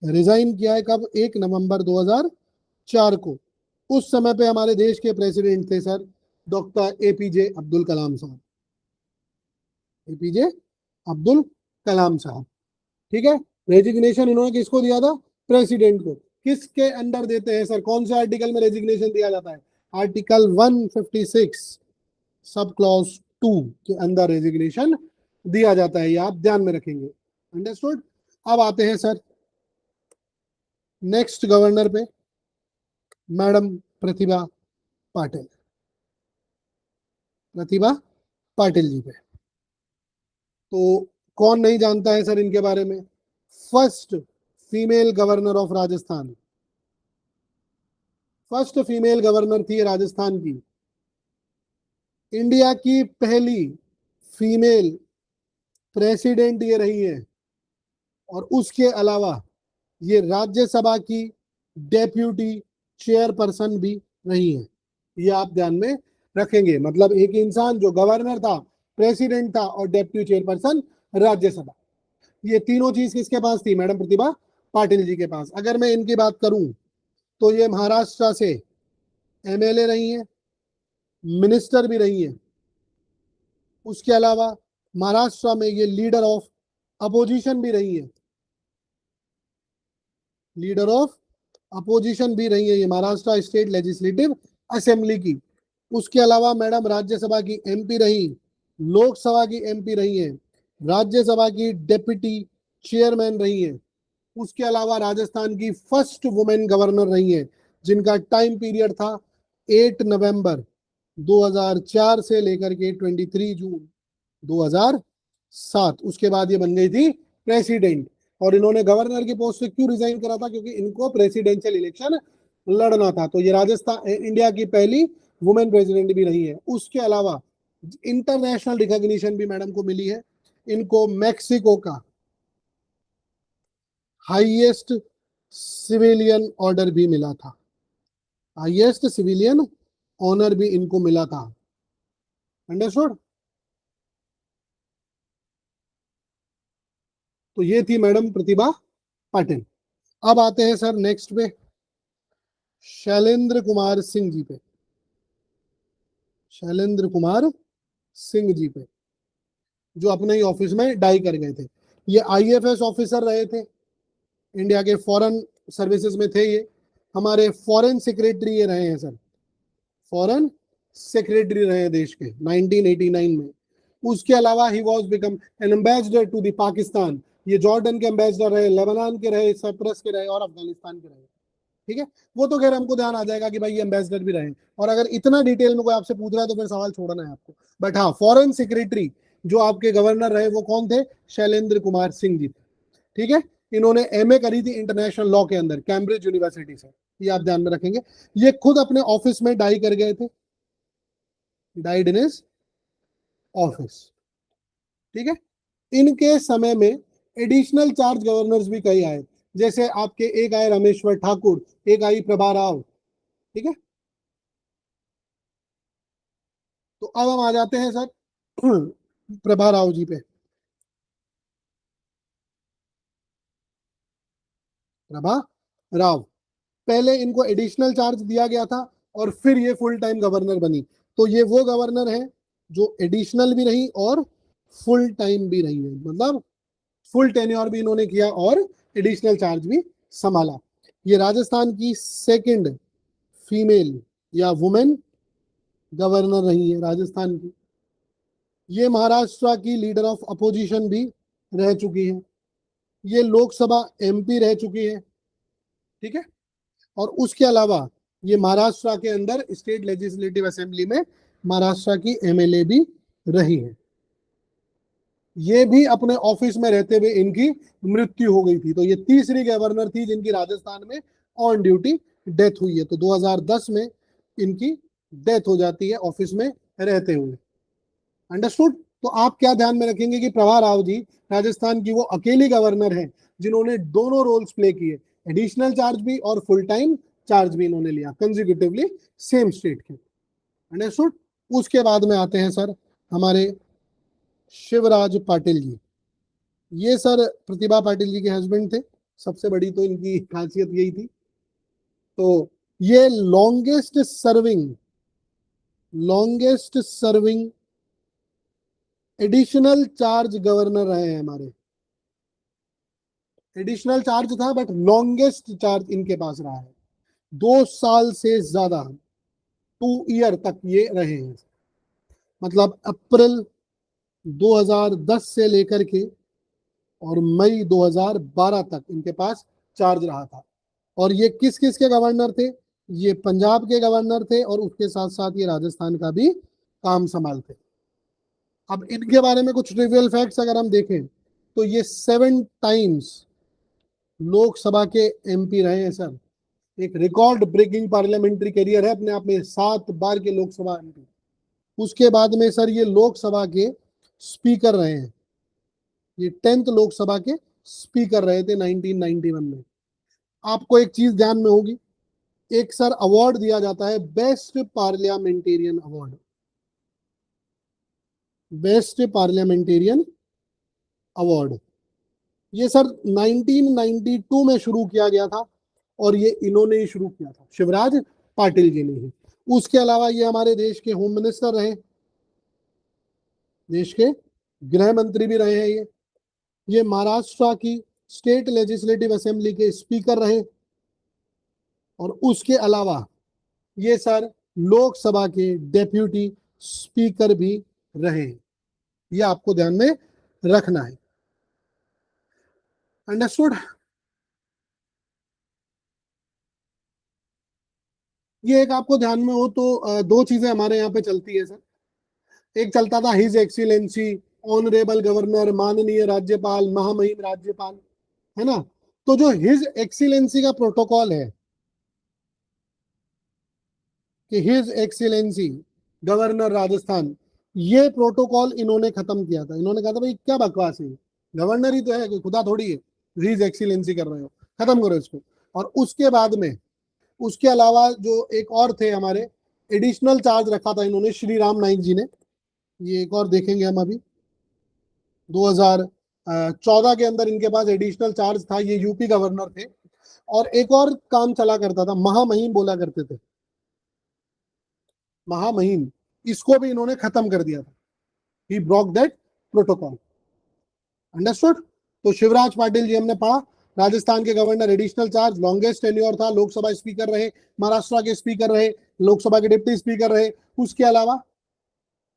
रिजाइन किया है कब? 1 नवंबर 2004 को। उस समय पे हमारे देश के प्रेसिडेंट थे sir doctor APJ Abdul Kalam साहब। एपीजे अब्दुल कलाम साहब, ठीक है। रेजिग्नेशन इन्होंने किसको दिया था? प्रेसिडेंट को। किसके अंडर देते हैं सर? कौन से आर्टिकल में रेजिग्नेशन दिया जाता है? आर्टिकल 156 सब क्लॉज 2 के अंदर रेजिग्नेशन दिया जाता है, ये आप ध्यान में रखेंगे, अंडरस्टूड। अब आते हैं सर नेक्स्ट गवर्नर पे, मैडम प्रतिभा पाटिल। प्रतिभा पाटिल जी पे तो कौन नहीं जानता है सर इनके बारे में? First female governor of Rajasthan, first female governor थी राजस्थान की। इंडिया की पहली फीमेल प्रेसिडेंट ये रही है, और उसके अलावा ये राज्यसभा की डेप्यूटी चेयरपर्सन भी रही है। ये आप ध्यान में रखेंगे, मतलब एक इंसान जो गवर्नर था, प्रेसिडेंट था और डेप्यूटी चेयरपर्सन राज्यसभा, ये तीनों चीज किसके पास थी? मैडम प्रतिभा पाटिल जी के पास। अगर मैं इनकी बात करूं तो ये महाराष्ट्र से एमएलए रही हैं, मिनिस्टर भी रही हैं। उसके अलावा महाराष्ट्र में ये लीडर ऑफ अपोजिशन भी रही है, लीडर ऑफ अपोजिशन भी रही है ये महाराष्ट्र स्टेट लेजिस्लेटिव असेंबली की। उसके अलावा मैडम राज्यसभा की एमपी रही, लोकसभा की एमपी रही है, राज्यसभा की डेप्यूटी चेयरमैन रही है। उसके अलावा राजस्थान की फर्स्ट वुमेन गवर्नर रही है, जिनका टाइम पीरियड था 8 नवंबर 2004 से लेकर के 23 जून 2007। उसके बाद ये बन गई थी प्रेसिडेंट। और इन्होंने गवर्नर की पोस्ट से क्यों रिजाइन करा था? क्योंकि इनको प्रेसिडेंशियल इलेक्शन लड़ना था। तो ये राजस्थान इंडिया की पहली वुमेन प्रेसिडेंट भी रही है। उसके अलावा इंटरनेशनल रिकॉग्निशन भी मैडम को मिली है। इनको मैक्सिको का हाईएस्ट सिविलियन ऑर्डर भी मिला था, हाईएस्ट सिविलियन ऑनर भी इनको मिला था, अंडरस्टूड। तो ये थी मैडम प्रतिभा पाटिल। अब आते हैं सर नेक्स्ट पे शैलेंद्र कुमार सिंह जी पे, शैलेंद्र कुमार सिंह जी पे, जो अपने ही ऑफिस में डाई कर गए थे। ये आईएफएस ऑफिसर रहे थे, इंडिया के फॉरेन सर्विसेज में थे ये। हमारे फॉरेन सेक्रेटरी ये रहे हैं सर, फॉरेन सेक्रेटरी रहे देश के 1989 में। उसके अलावा he was become an ambassador to the Pakistan. ये जॉर्डन के एम्बेसडर रहे, लेबनान के रहे, साइप्रस के रहे और अफगानिस्तान के रहे, ठीक है। वो तो खैर हमको ध्यान आ जाएगा कि भाई ये एम्बेसडर भी रहे। और अगर इतना डिटेल में कोई आपसे पूछ रहा है तो फिर सवाल छोड़ना है आपको। बट हाँ, फॉरेन सेक्रेटरी जो आपके गवर्नर रहे वो कौन थे? शैलेंद्र कुमार सिंह जी, ठीक है। इन्होंने एमए करी थी इंटरनेशनल लॉ के अंदर कैम्ब्रिज यूनिवर्सिटी से, ये आप ध्यान में रखेंगे। ये खुद अपने ऑफिस में डाई कर गए थे, डाइड इन हिज ऑफिस, ठीक है। इनके समय में एडिशनल चार्ज गवर्नर्स भी कई आए, जैसे आपके एक आए रामेश्वर ठाकुर, एक आई प्रभा राव, ठीक है। तो अब हम आ जाते हैं सर प्रभा राव जी पे। प्रभा राव। पहले इनको एडिशनल चार्ज दिया गया था और फिर ये फुल टाइम गवर्नर बनी। तो ये वो गवर्नर है जो एडिशनल भी रही और फुल टाइम भी रही है, मतलब फुल टेन्योर भी इन्होंने किया और एडिशनल चार्ज भी संभाला। ये राजस्थान की सेकंड फीमेल या वुमेन गवर्नर रही है राजस्थान की। ये महाराष्ट्र की लीडर ऑफ अपोजिशन भी रह चुकी है। ये लोकसभा एमपी रह चुकी है, ठीक है। और उसके अलावा ये महाराष्ट्र के अंदर स्टेट लेजिस्लेटिव असेंबली में महाराष्ट्र की एमएलए भी रही है। ये भी अपने ऑफिस में रहते हुए इनकी मृत्यु हो गई थी। तो ये तीसरी गवर्नर थी जिनकी राजस्थान में ऑन ड्यूटी डेथ हुई है। तो 2010 में इनकी डेथ हो जाती है ऑफिस में रहते हुए। अंडरस्टूड। तो आप क्या ध्यान में रखेंगे कि प्रभा राव जी राजस्थान की वो अकेली गवर्नर हैं जिन्होंने दोनों रोल्स प्ले किए, एडिशनल चार्ज भी और फुल टाइम चार्ज भी इन्होंने लिया कंसेक्यूटिवली सेम स्टेट के। अंडरस्टूड। उसके बाद में आते हैं सर हमारे शिवराज पाटिल जी। ये सर प्रतिभा पाटिल जी के हस्बैंड थे। सबसे बड़ी तो इनकी खासियत यही थी। तो ये longest serving additional charge governor रहे हैं हमारे। एडिशनल चार्ज था बट लॉन्गेस्ट चार्ज इनके पास रहा है, 2 साल से ज्यादा, 2 ईयर तक ये रहे हैं। मतलब अप्रैल 2010 से लेकर के और मई 2012 तक इनके पास चार्ज रहा था। और ये किस किस के गवर्नर थे? ये पंजाब के गवर्नर थे और उसके साथ साथ ये राजस्थान का भी काम संभालते। अब इनके बारे में कुछ ट्रिवियल फैक्ट्स अगर हम देखें तो ये 7 टाइम्स लोकसभा के एमपी रहे हैं सर। एक रिकॉर्ड ब्रेकिंग पार्लियामेंट्री करियर है अपने आप में, 7 बार के लोकसभा एमपी। उसके बाद में सर ये लोकसभा के स्पीकर रहे हैं। ये 10th लोकसभा के स्पीकर रहे थे 1991 में। आपको एक चीज ध्यान में होगी, एक सर अवार्ड दिया जाता है best parliamentarian award, best parliamentarian award. ये सर 1992 में शुरू किया गया था और ये इन्होंने ही शुरू किया था, शिवराज पाटिल जी ने ही। उसके अलावा ये हमारे देश के होम मिनिस्टर रहे, देश के गृह मंत्री भी रहे हैं ये महाराष्ट्र की स्टेट लेजिस्लेटिव असेंबली के स्पीकर रहे और उसके अलावा ये सर लोकसभा के डेप्यूटी स्पीकर भी रहे। ये आपको ध्यान में रखना है। अंडरस्टूड। ये एक आपको ध्यान में हो तो दो चीजें हमारे यहाँ पे चलती है सर। एक चलता था हिज एक्सीलेंसी ऑनरेबल गवर्नर, माननीय राज्यपाल, महामहिम राज्यपाल, है ना। तो जो हिज एक्सीलेंसी का प्रोटोकॉल है कि हिज एक्सीलेंसी गवर्नर राजस्थान, ये प्रोटोकॉल इन्होंने खत्म किया था। इन्होंने कहा था भाई क्या बकवास है, गवर्नर ही तो है, कोई खुदा थोड़ी है, हिज एक्सीलेंसी कर रहे हो, खत्म करो इसको। और उसके बाद में उसके अलावा जो एक और थे हमारे, एडिशनल चार्ज रखा था इन्होंने, श्री राम नाईक जी ने। ये एक और देखेंगे हम अभी 2014 के अंदर इनके पास एडिशनल चार्ज था। ये यूपी गवर्नर थे और एक और काम चला करता था, महामहिम बोला करते थे, महामहिम, इसको भी इन्होंने खत्म कर दिया था। He broke that protocol. Understood. तो शिवराज पाटिल जी हमने पढ़ा, राजस्थान के governor, additional charge, longest tenure था, लोकसभा स्पीकर रहे, महाराष्ट्र के स्पीकर रहे, लोकसभा के डिप्टी स्पीकर रहे। उसके अलावा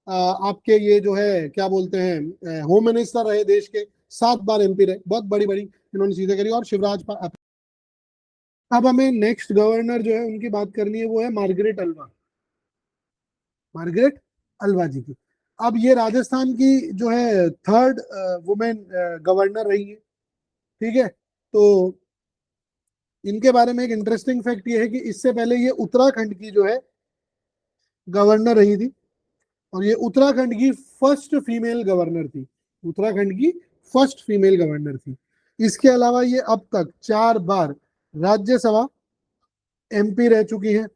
आपके ये जो है क्या बोलते हैं होम मिनिस्टर रहे देश के, 7 बार एमपी रहे। बहुत बड़ी बड़ी इन्होंने चीजें करी। और अब हमें नेक्स्ट गवर्नर जो है उनकी बात करनी है, वो है मार्गरेट अल्वा, मार्गरेट अल्वा जी की। अब ये राजस्थान की जो है थर्ड वुमेन गवर्नर रही है, ठीक है। तो इनके बारे में एक इंटरेस्टिंग फैक्ट ये है कि इससे पहले ये उत्तराखंड की जो है गवर्नर रही थी और ये उत्तराखंड की फर्स्ट फीमेल गवर्नर थी, उत्तराखंड की फर्स्ट फीमेल गवर्नर थी। इसके अलावा ये अब तक 4 बार राज्यसभा एमपी रह चुकी है,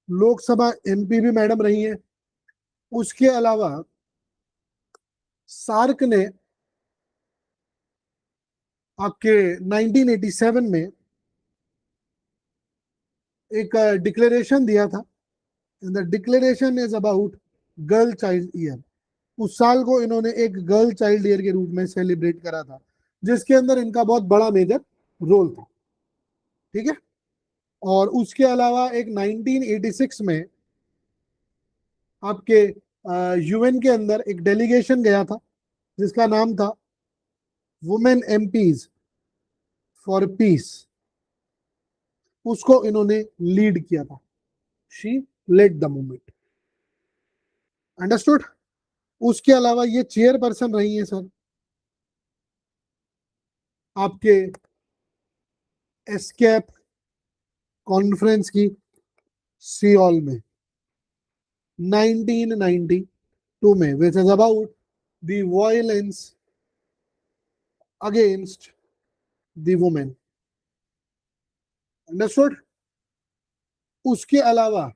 लोकसभा एमपी भी मैडम रही है। उसके अलावा सार्क ने आपके 1987 में एक डिक्लेरेशन दिया था, the declaration is about girl child year. उस साल को इन्होंने एक गर्ल चाइल्ड ईयर के रूप में सेलिब्रेट करा था, जिसके अंदर इनका बहुत बड़ा मेजर रोल था। ठीक है। और उसके अलावा एक 1986 में आपके यूएन के अंदर एक डेलीगेशन गया था, जिसका नाम था वुमेन एमपीज फॉर पीस। उसको इन्होंने लीड किया था। She led the movement. Understood. उसके अलावा ये चेयरपर्सन रही है सर आपके एस्केप कॉन्फ्रेंस की, सियोल में 1992 में, which is about the violence against the women. Understood. उसके अलावा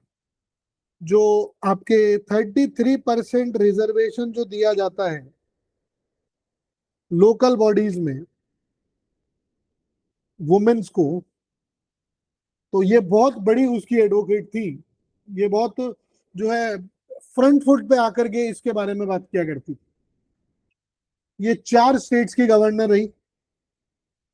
जो आपके 33% रिजर्वेशन जो दिया जाता है लोकल बॉडीज में वुमेन्स को, तो ये बहुत बड़ी उसकी एडवोकेट थी। ये बहुत जो है फ्रंट फुट पे आकर के इसके बारे में बात किया करती थी। ये 4 स्टेट्स की गवर्नर रही,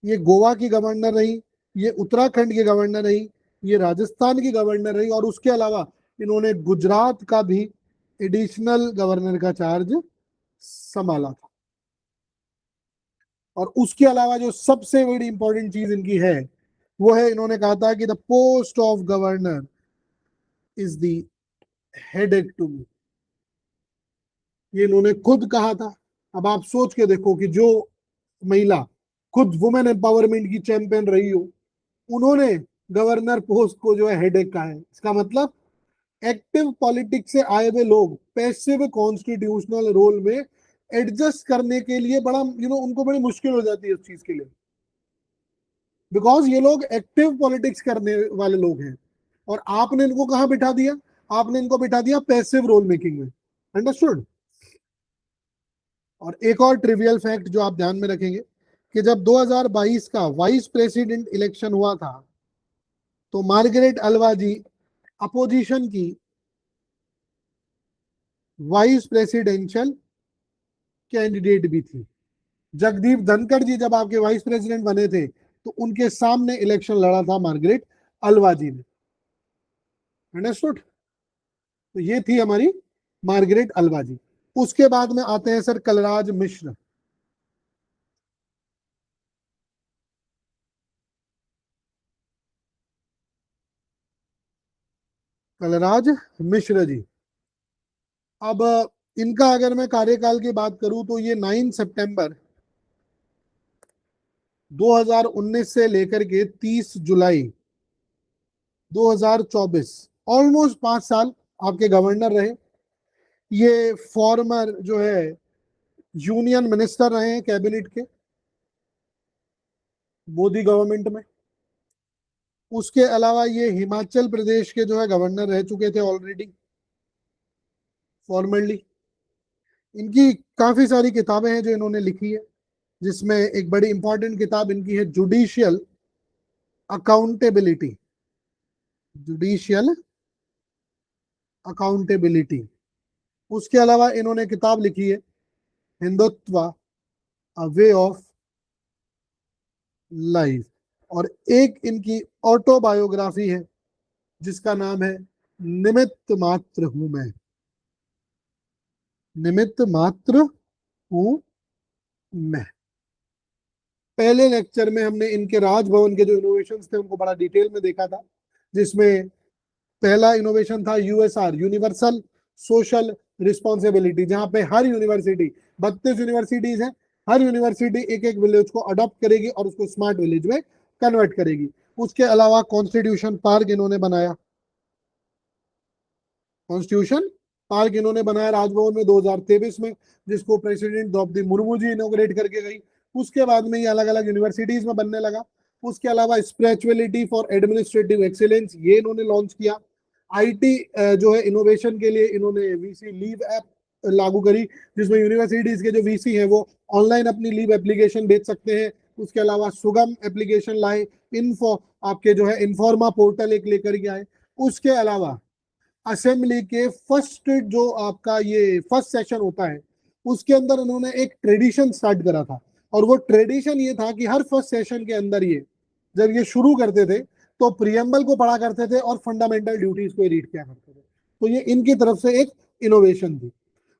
ये गोवा की गवर्नर रही, ये उत्तराखंड की गवर्नर रही, ये राजस्थान की गवर्नर रही, और उसके अलावा इन्होंने गुजरात का भी एडिशनल गवर्नर का चार्ज संभाला था। और उसके अलावा जो सबसे बड़ी इंपॉर्टेंट चीज इनकी है वो है, इन्होंने कहा था कि the post of governor is the headache to me. ये इन्होंने खुद कहा था। अब आप सोच के देखो कि जो महिला खुद वुमेन एम्पावरमेंट की चैंपियन रही हो, उन्होंने गवर्नर पोस्ट को जो है हेडेक कहा है। इसका मतलब एक्टिव पॉलिटिक्स से आए हुए लोग पैसिव कॉन्स्टिट्यूशनल रोल में एडजस्ट करने के लिए बड़ा उनको बड़ी मुश्किल हो जाती है उस चीज के लिए, बिकॉज ये लोग एक्टिव पॉलिटिक्स करने वाले लोग हैं। और आपने इनको कहां बिठा दिया? आपने इनको बिठा दिया पैसिव रोल मेकिंग में। अंडरस्टूड। और एक और ट्रिवियल फैक्ट जो आप ध्यान में रखेंगे कि जब 2022 का वाइस प्रेसिडेंट इलेक्शन हुआ था, तो मार्गरेट अल्वा जी अपोजिशन की वाइस प्रेसिडेंशियल कैंडिडेट भी थी। जगदीप धनखड़ जी जब आपके वाइस प्रेसिडेंट बने थे, तो उनके सामने इलेक्शन लड़ा था मार्गरेट अल्वा जी ने। अंडरस्टूड। तो ये थी हमारी मार्गरेट अल्वा जी। उसके बाद में आते हैं सर कलराज मिश्र। कलराज मिश्र जी। अब इनका अगर मैं कार्यकाल की बात करूं तो ये 9 सितंबर 2019 से लेकर के 30 जुलाई 2024, ऑलमोस्ट 5 साल आपके गवर्नर रहे। ये फॉर्मर जो है यूनियन मिनिस्टर रहे हैं कैबिनेट के मोदी गवर्नमेंट में। उसके अलावा ये हिमाचल प्रदेश के जो है गवर्नर रह चुके थे ऑलरेडी फॉर्मली। इनकी काफी सारी किताबें हैं जो इन्होंने लिखी है, जिसमें एक बड़ी इंपॉर्टेंट किताब इनकी है जुडिशियल अकाउंटेबिलिटी। Judicial accountability. उसके अलावा इन्होंने किताब लिखी है हिंदुत्व अ वे ऑफ लाइफ। और एक इनकी ऑटोबायोग्राफी है जिसका नाम है निमित्त मात्र हूं मैं। निमित्त मात्र हूं मैं। पहले लेक्चर में हमने इनके राजभवन के जो इनोवेशंस थे उनको बड़ा डिटेल में देखा था, जिसमें पहला इनोवेशन था यूएसआर, यूनिवर्सल सोशल रिस्पॉन्सिबिलिटी, जहां पे हर यूनिवर्सिटी, 32 यूनिवर्सिटीज हैं, हर यूनिवर्सिटी एक एक विलेज को अडॉप्ट करेगी और उसको स्मार्ट विलेज में कन्वर्ट करेगी। उसके अलावा कॉन्स्टिट्यूशन पार्क इन्होंने बनाया। कॉन्स्टिट्यूशन पार्क इन्होंने बनाया राजभवन में 2023 में, जिसको प्रेसिडेंट द्रौपदी मुर्मू जी इनोग्रेट करके गई। उसके बाद में ये अलग अलग यूनिवर्सिटीज में बनने लगा। उसके अलावा स्पिरिचुअलिटी फॉर एडमिनिस्ट्रेटिव एक्सीलेंस ये इन्होंने लॉन्च किया। आईटी जो है इनोवेशन के लिए इन्होंने वीसी लीव ऐप लागू करी, जिसमें यूनिवर्सिटीज के जो वीसी हैं वो ऑनलाइन अपनी लीव एप्लीकेशन भेज सकते हैं उसके अलावा सुगम एप्लीकेशन लाए, इन्फो आपके जो है इन्फॉर्मा पोर्टल एक लेकर के आए। उसके अलावा असेंबली के फर्स्ट जो आपका ये फर्स्ट सेशन होता है उसके अंदर उन्होंने एक ट्रेडिशन स्टार्ट करा था, और वो ट्रेडिशन ये था कि हर फर्स्ट सेशन के अंदर ये जब ये शुरू करते थे तो प्रियम्बल को पढ़ा करते थे और फंडामेंटल ड्यूटीज को रीड किया करते थे। तो ये इनकी तरफ से एक इनोवेशन थी।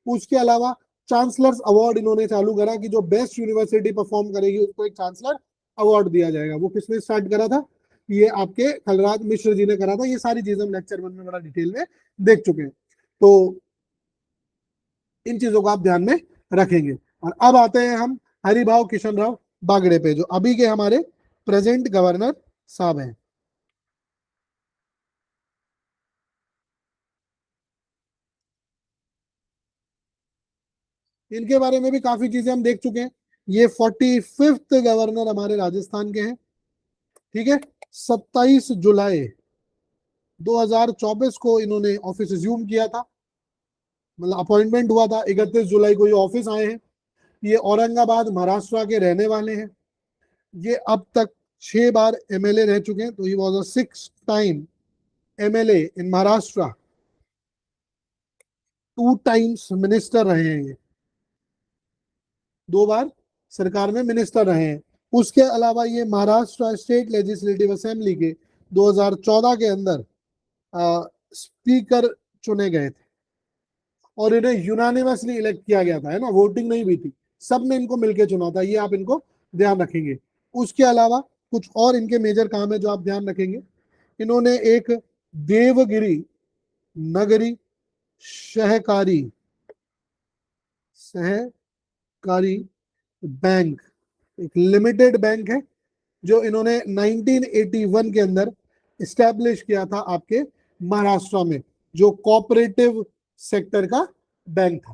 उसके अलावा चांसलर्स अवार्ड इन्होंने चालू करा कि जो बेस्ट यूनिवर्सिटी परफॉर्म करेगी उसको एक चांसलर अवार्ड दिया जाएगा। वो किसने स्टार्ट करा था? ये आपके खलराज मिश्र जी ने करा था। ये सारी चीजें हम लेक्चर 1 में बड़ा डिटेल में देख चुके हैं, तो इन चीजों को आप ध्यान में रखेंगे। और अब आते हैं हम हरिभाव किशन राव बागड़े पे, जो अभी के हमारे प्रेजेंट गवर्नर साहब हैं। इनके बारे में भी काफी चीजें हम देख चुके हैं। ये 45th गवर्नर हमारे राजस्थान के हैं। ठीक है, 27 जुलाई 2024 को इन्होंने ऑफिस एज्यूम किया था, मतलब अपॉइंटमेंट हुआ था। 31 जुलाई को ये ऑफिस आए हैं। ये औरंगाबाद महाराष्ट्र के रहने वाले हैं। ये अब तक 6 बार एमएलए रह चुके हैं, तो he was a 6th time MLA in Maharashtra. 2 times minister रहे हैं ये, 2 बार सरकार में मिनिस्टर रहे हैं। उसके अलावा ये महाराष्ट्र स्टेट लेजिस्लेटिव असेंबली के 2014 के अंदर स्पीकर चुने गए थे, और इन्हें यूनानिमसली इलेक्ट किया गया था, है ना, वोटिंग नहीं हुई थी, सब ने इनको मिलकर चुना था। ये आप इनको ध्यान रखेंगे। उसके अलावा कुछ और इनके मेजर काम है जो आप ध्यान रखेंगे। इन्होंने एक देवगिरी नगरी सहकारी सहकारी बैंक, एक लिमिटेड बैंक है जो इन्होंने 1981 के अंदर इस्टेब्लिश किया था आपके महाराष्ट्र में, जो कोऑपरेटिव सेक्टर का बैंक था।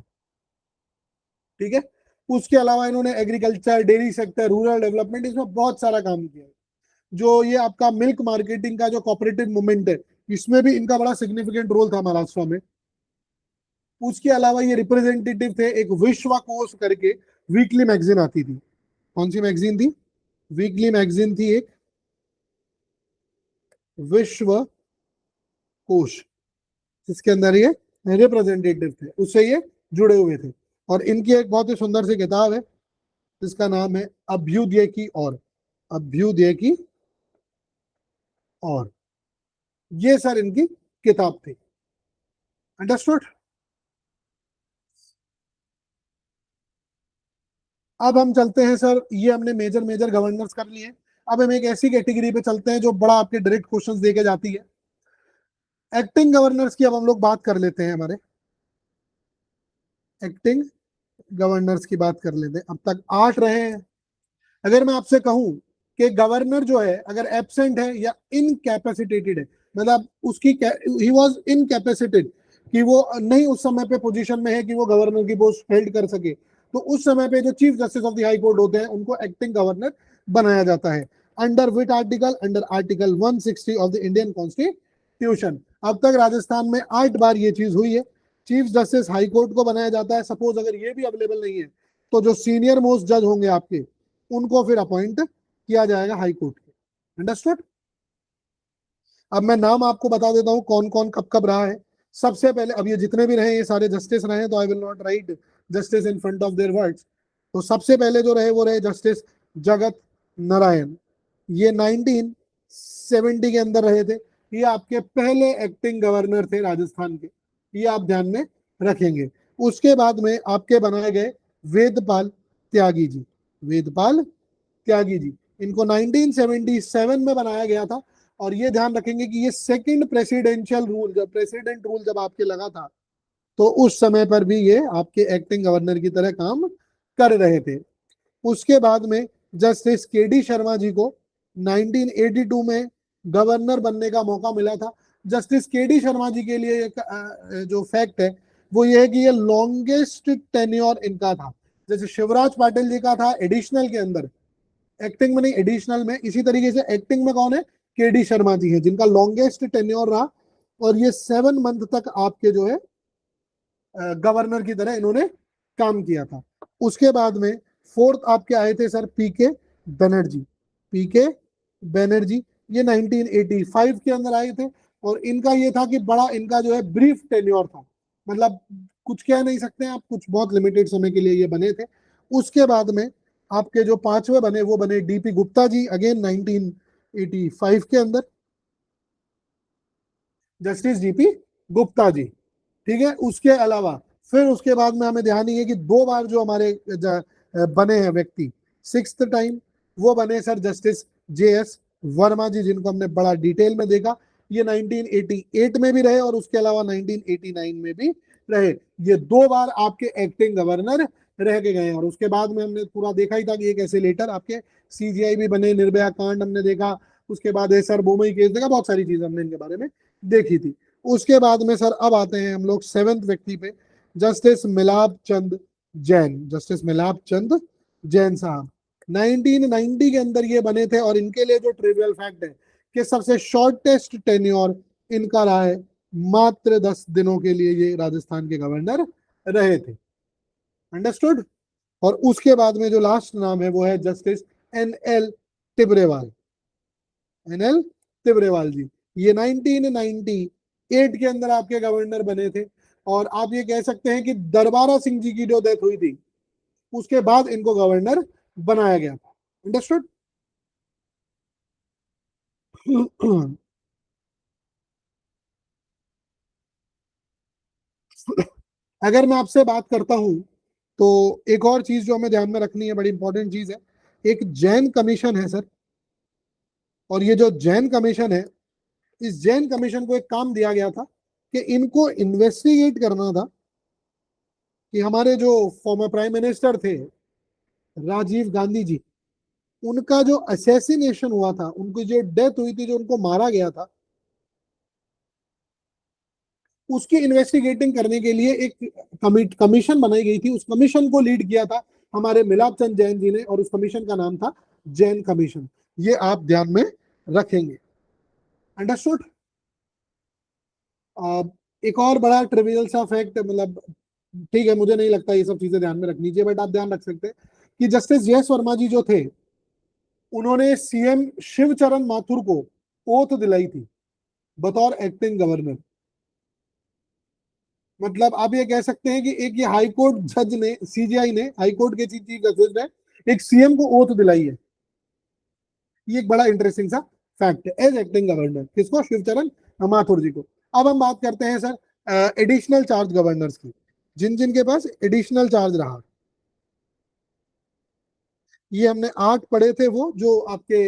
ठीक है, उसके अलावा इन्होंने agriculture, dairy sector, rural development, इसमें बहुत सारा काम किया है। जो ये आपका मिल्क मार्केटिंग का जो कोऑपरेटिव मूवमेंट है, इसमें भी इनका बड़ा सिग्निफिकेंट रोल था महाराष्ट्र में। उसके अलावा ये रिप्रेजेंटेटिव थे एक विश्व कोश करके वीकली मैगजीन आती थी। कौन सी मैगजीन थी? वीकली मैगजीन थी एक, विश्व कोश, जिसके अंदर ये रिप्रेजेंटेटिव थे, उससे ये जुड़े हुए थे। और इनकी एक बहुत ही सुंदर सी किताब है जिसका नाम है अभ्युदय की ओर, अभ्युदय की ओर। ये सर इनकी किताब थी। अंडरस्टूड? अब हम चलते हैं सर, ये हमने मेजर मेजर गवर्नर्स कर लिए। अब हम एक ऐसी कैटेगरी पे चलते हैं जो बड़ा आपके डायरेक्ट क्वेश्चंस देके जाती है, एक्टिंग गवर्नर्स की। अब हम लोग बात कर लेते हैं, हमारे एक्टिंग गवर्नर्स की बात कर लेते हैं। अब तक 8 रहे हैं। अगर मैं आपसे कहूं कि गवर्नर जो है अगर एब्सेंट है या इनकैपेसिटेटेड है, मतलब उसकी ही वाज इनकैपेसिटेड, कि वो नहीं उस समय पे पोजीशन में है कि वो गवर्नर की पोस्ट हेल्ड कर सके, तो उस समय पे जो chief justice of the high court होते हैं उनको एक्टिंग गवर्नर बनाया जाता है। Under which article? Under article 160 of the Indian constitution. अब तक राजस्थान में 8 बार ये चीज हुई है। चीफ जस्टिस हाई कोर्ट को बनाया जाता है। सपोज अगर ये भी अवेलेबल नहीं है तो जो सीनियर मोस्ट जज होंगे आपके, उनको फिर अपॉइंट किया जाएगा हाई कोर्ट के। अंडरस्टूड? अब मैं नाम आपको बता देता हूं कौन कौन कब कब रहा है। सबसे पहले, अब ये जितने भी रहे ये सारे जस्टिस रहे हैं, तो I will not right justice in front of their words. तो सबसे पहले जो रहे वो रहे जस्टिस जगत नारायण। ये 1970 के अंदर रहे थे। ये आपके पहले एक्टिंग गवर्नर थे राजस्थान के, ये आप ध्यान में रखेंगे। उसके बाद में आपके बनाए गए वेदपाल त्यागी जी, वेदपाल त्यागी जी, इनको 1977 में बनाया गया था। और ये ध्यान रखेंगे कि ये सेकंड प्रेसिडेंशियल रूल, जब प्रेसिडेंट रूल जब आपके लगा था, तो उस समय पर भी ये आपके एक्टिंग गवर्नर की तरह काम कर रहे थे। उसके बाद में जस्टिस के डी शर्मा जी को 1982 में गवर्नर बनने का मौका मिला था। जस्टिस के डी शर्मा जी के लिए एक जो फैक्ट है वो ये है कि ये लॉन्गेस्ट टेन्योर इनका था। जैसे शिवराज पाटिल जी का था एडिशनल के अंदर, एक्टिंग में नहीं एडिशनल में, इसी तरीके से एक्टिंग में कौन है? के डी शर्मा जी हैं, जिनका लॉन्गेस्ट टेन्योर रहा। और ये 7 मंथ तक आपके जो है गवर्नर की तरह इन्होंने काम किया था। उसके बाद में फोर्थ आपके आए थे सर पीके बनर्जी, पीके बनर्जी। ये 1985 के अंदर आए थे और इनका ये था कि बड़ा इनका जो है ब्रीफ टेन्योर था, मतलब कुछ कह नहीं सकते आप, कुछ बहुत लिमिटेड समय के लिए ये बने थे। उसके बाद में आपके जो पांचवे बने वो बने डीपी गुप्ता जी, अगेन 1985 के अंदर, जस्टिस डीपी गुप्ता जी। ठीक है, उसके अलावा फिर उसके बाद में हमें ध्यान नहीं है कि दो बार जो हमारे बने हैं व्यक्ति, सिक्स टाइम वो बने sir justice J S Verma ji, जिनको हमने बड़ा डिटेल में देखा। ये 1988 में भी रहे और उसके अलावा 1989 में भी रहे। ये दो बार आपके एक्टिंग गवर्नर रह के गए और उसके बाद में हमने पूरा देखा ही था कि एक ऐसे लेटर आपके सीजीआई भी बने, निर्भया कांड हमने देखा, उसके बाद सर बोमई केस देखा, बहुत सारी चीजें हमने इनके बारे में देखी थी। उसके बाद में सर अब आते हैं हम लोग सेवेंथ व्यक्ति पे, जस्टिस मिलाप चंद जैन, जस्टिस मिलाप चंद जैन साहब 1990 के अंदर ये बने थे। और इनके लिए जो ट्रिवियल फैक्ट है कि सबसे शॉर्टेस्ट टेन्योर इनका रहा है, मात्र 10 दिनों के लिए ये राजस्थान के गवर्नर रहे थे। अंडरस्टूड। और उसके बाद में जो लास्ट नाम है वो है justice N L Tibrewal, N L Tibrewal ji. ये 1998 के अंदर आपके गवर्नर बने थे और आप ये कह सकते हैं कि दरबारा सिंह जी की जो डेथ हुई थी उसके बाद इनको गवर्नर बनाया गया था। अंडरस्टूड। अगर मैं आपसे बात करता हूं तो एक और चीज जो हमें ध्यान में रखनी है, बड़ी इंपॉर्टेंट चीज है, एक जैन कमीशन है सर। और ये जो जैन कमीशन है, इस जैन कमीशन को एक काम दिया गया था कि इनको इन्वेस्टिगेट करना था कि हमारे जो फॉर्मर प्राइम मिनिस्टर थे राजीव गांधी जी, उनका जो असैसिनेशन हुआ था, उनकी जो डेथ हुई थी, जो उनको मारा गया था, उसकी इन्वेस्टिगेटिंग करने के लिए एक कमीशन बनाई गई थी। उस कमीशन को लीड किया था हमारे मिलाप चंद जैन जी ने और उस कमीशन का नाम था जैन कमीशन। ये आप ध्यान में रखेंगे। अंडरस्टूड। एक और बड़ा ट्रिवियल सा फैक्ट, मतलब ठीक है, मुझे नहीं लगता ये सब चीजें ध्यान में रखनी चाहिए, बट आप ध्यान रख सकते हैं कि जस्टिस जयस वर्मा जी जो थे, उन्होंने सीएम शिवचरण माथुर को ओथ दिलाई थी बतौर एक्टिंग गवर्नर। मतलब आप ये कह सकते हैं कि एक ये हाई कोर्ट जज ने, सीजीआई ने, हाई कोर्ट के चीफ जस्टिस ने एक सीएम को ओथ दिलाई है। ये एक बड़ा इंटरेस्टिंग सा फैक्ट है एज एक्टिंग गवर्नर, किसको? शिवचरण माथुर जी को। अब हम बात करते हैं सर एडिशनल चार्ज गवर्नर्स की, जिन जिन के पास एडिशनल चार्ज रहा। ये हमने 8 पढ़े थे, वो जो आपके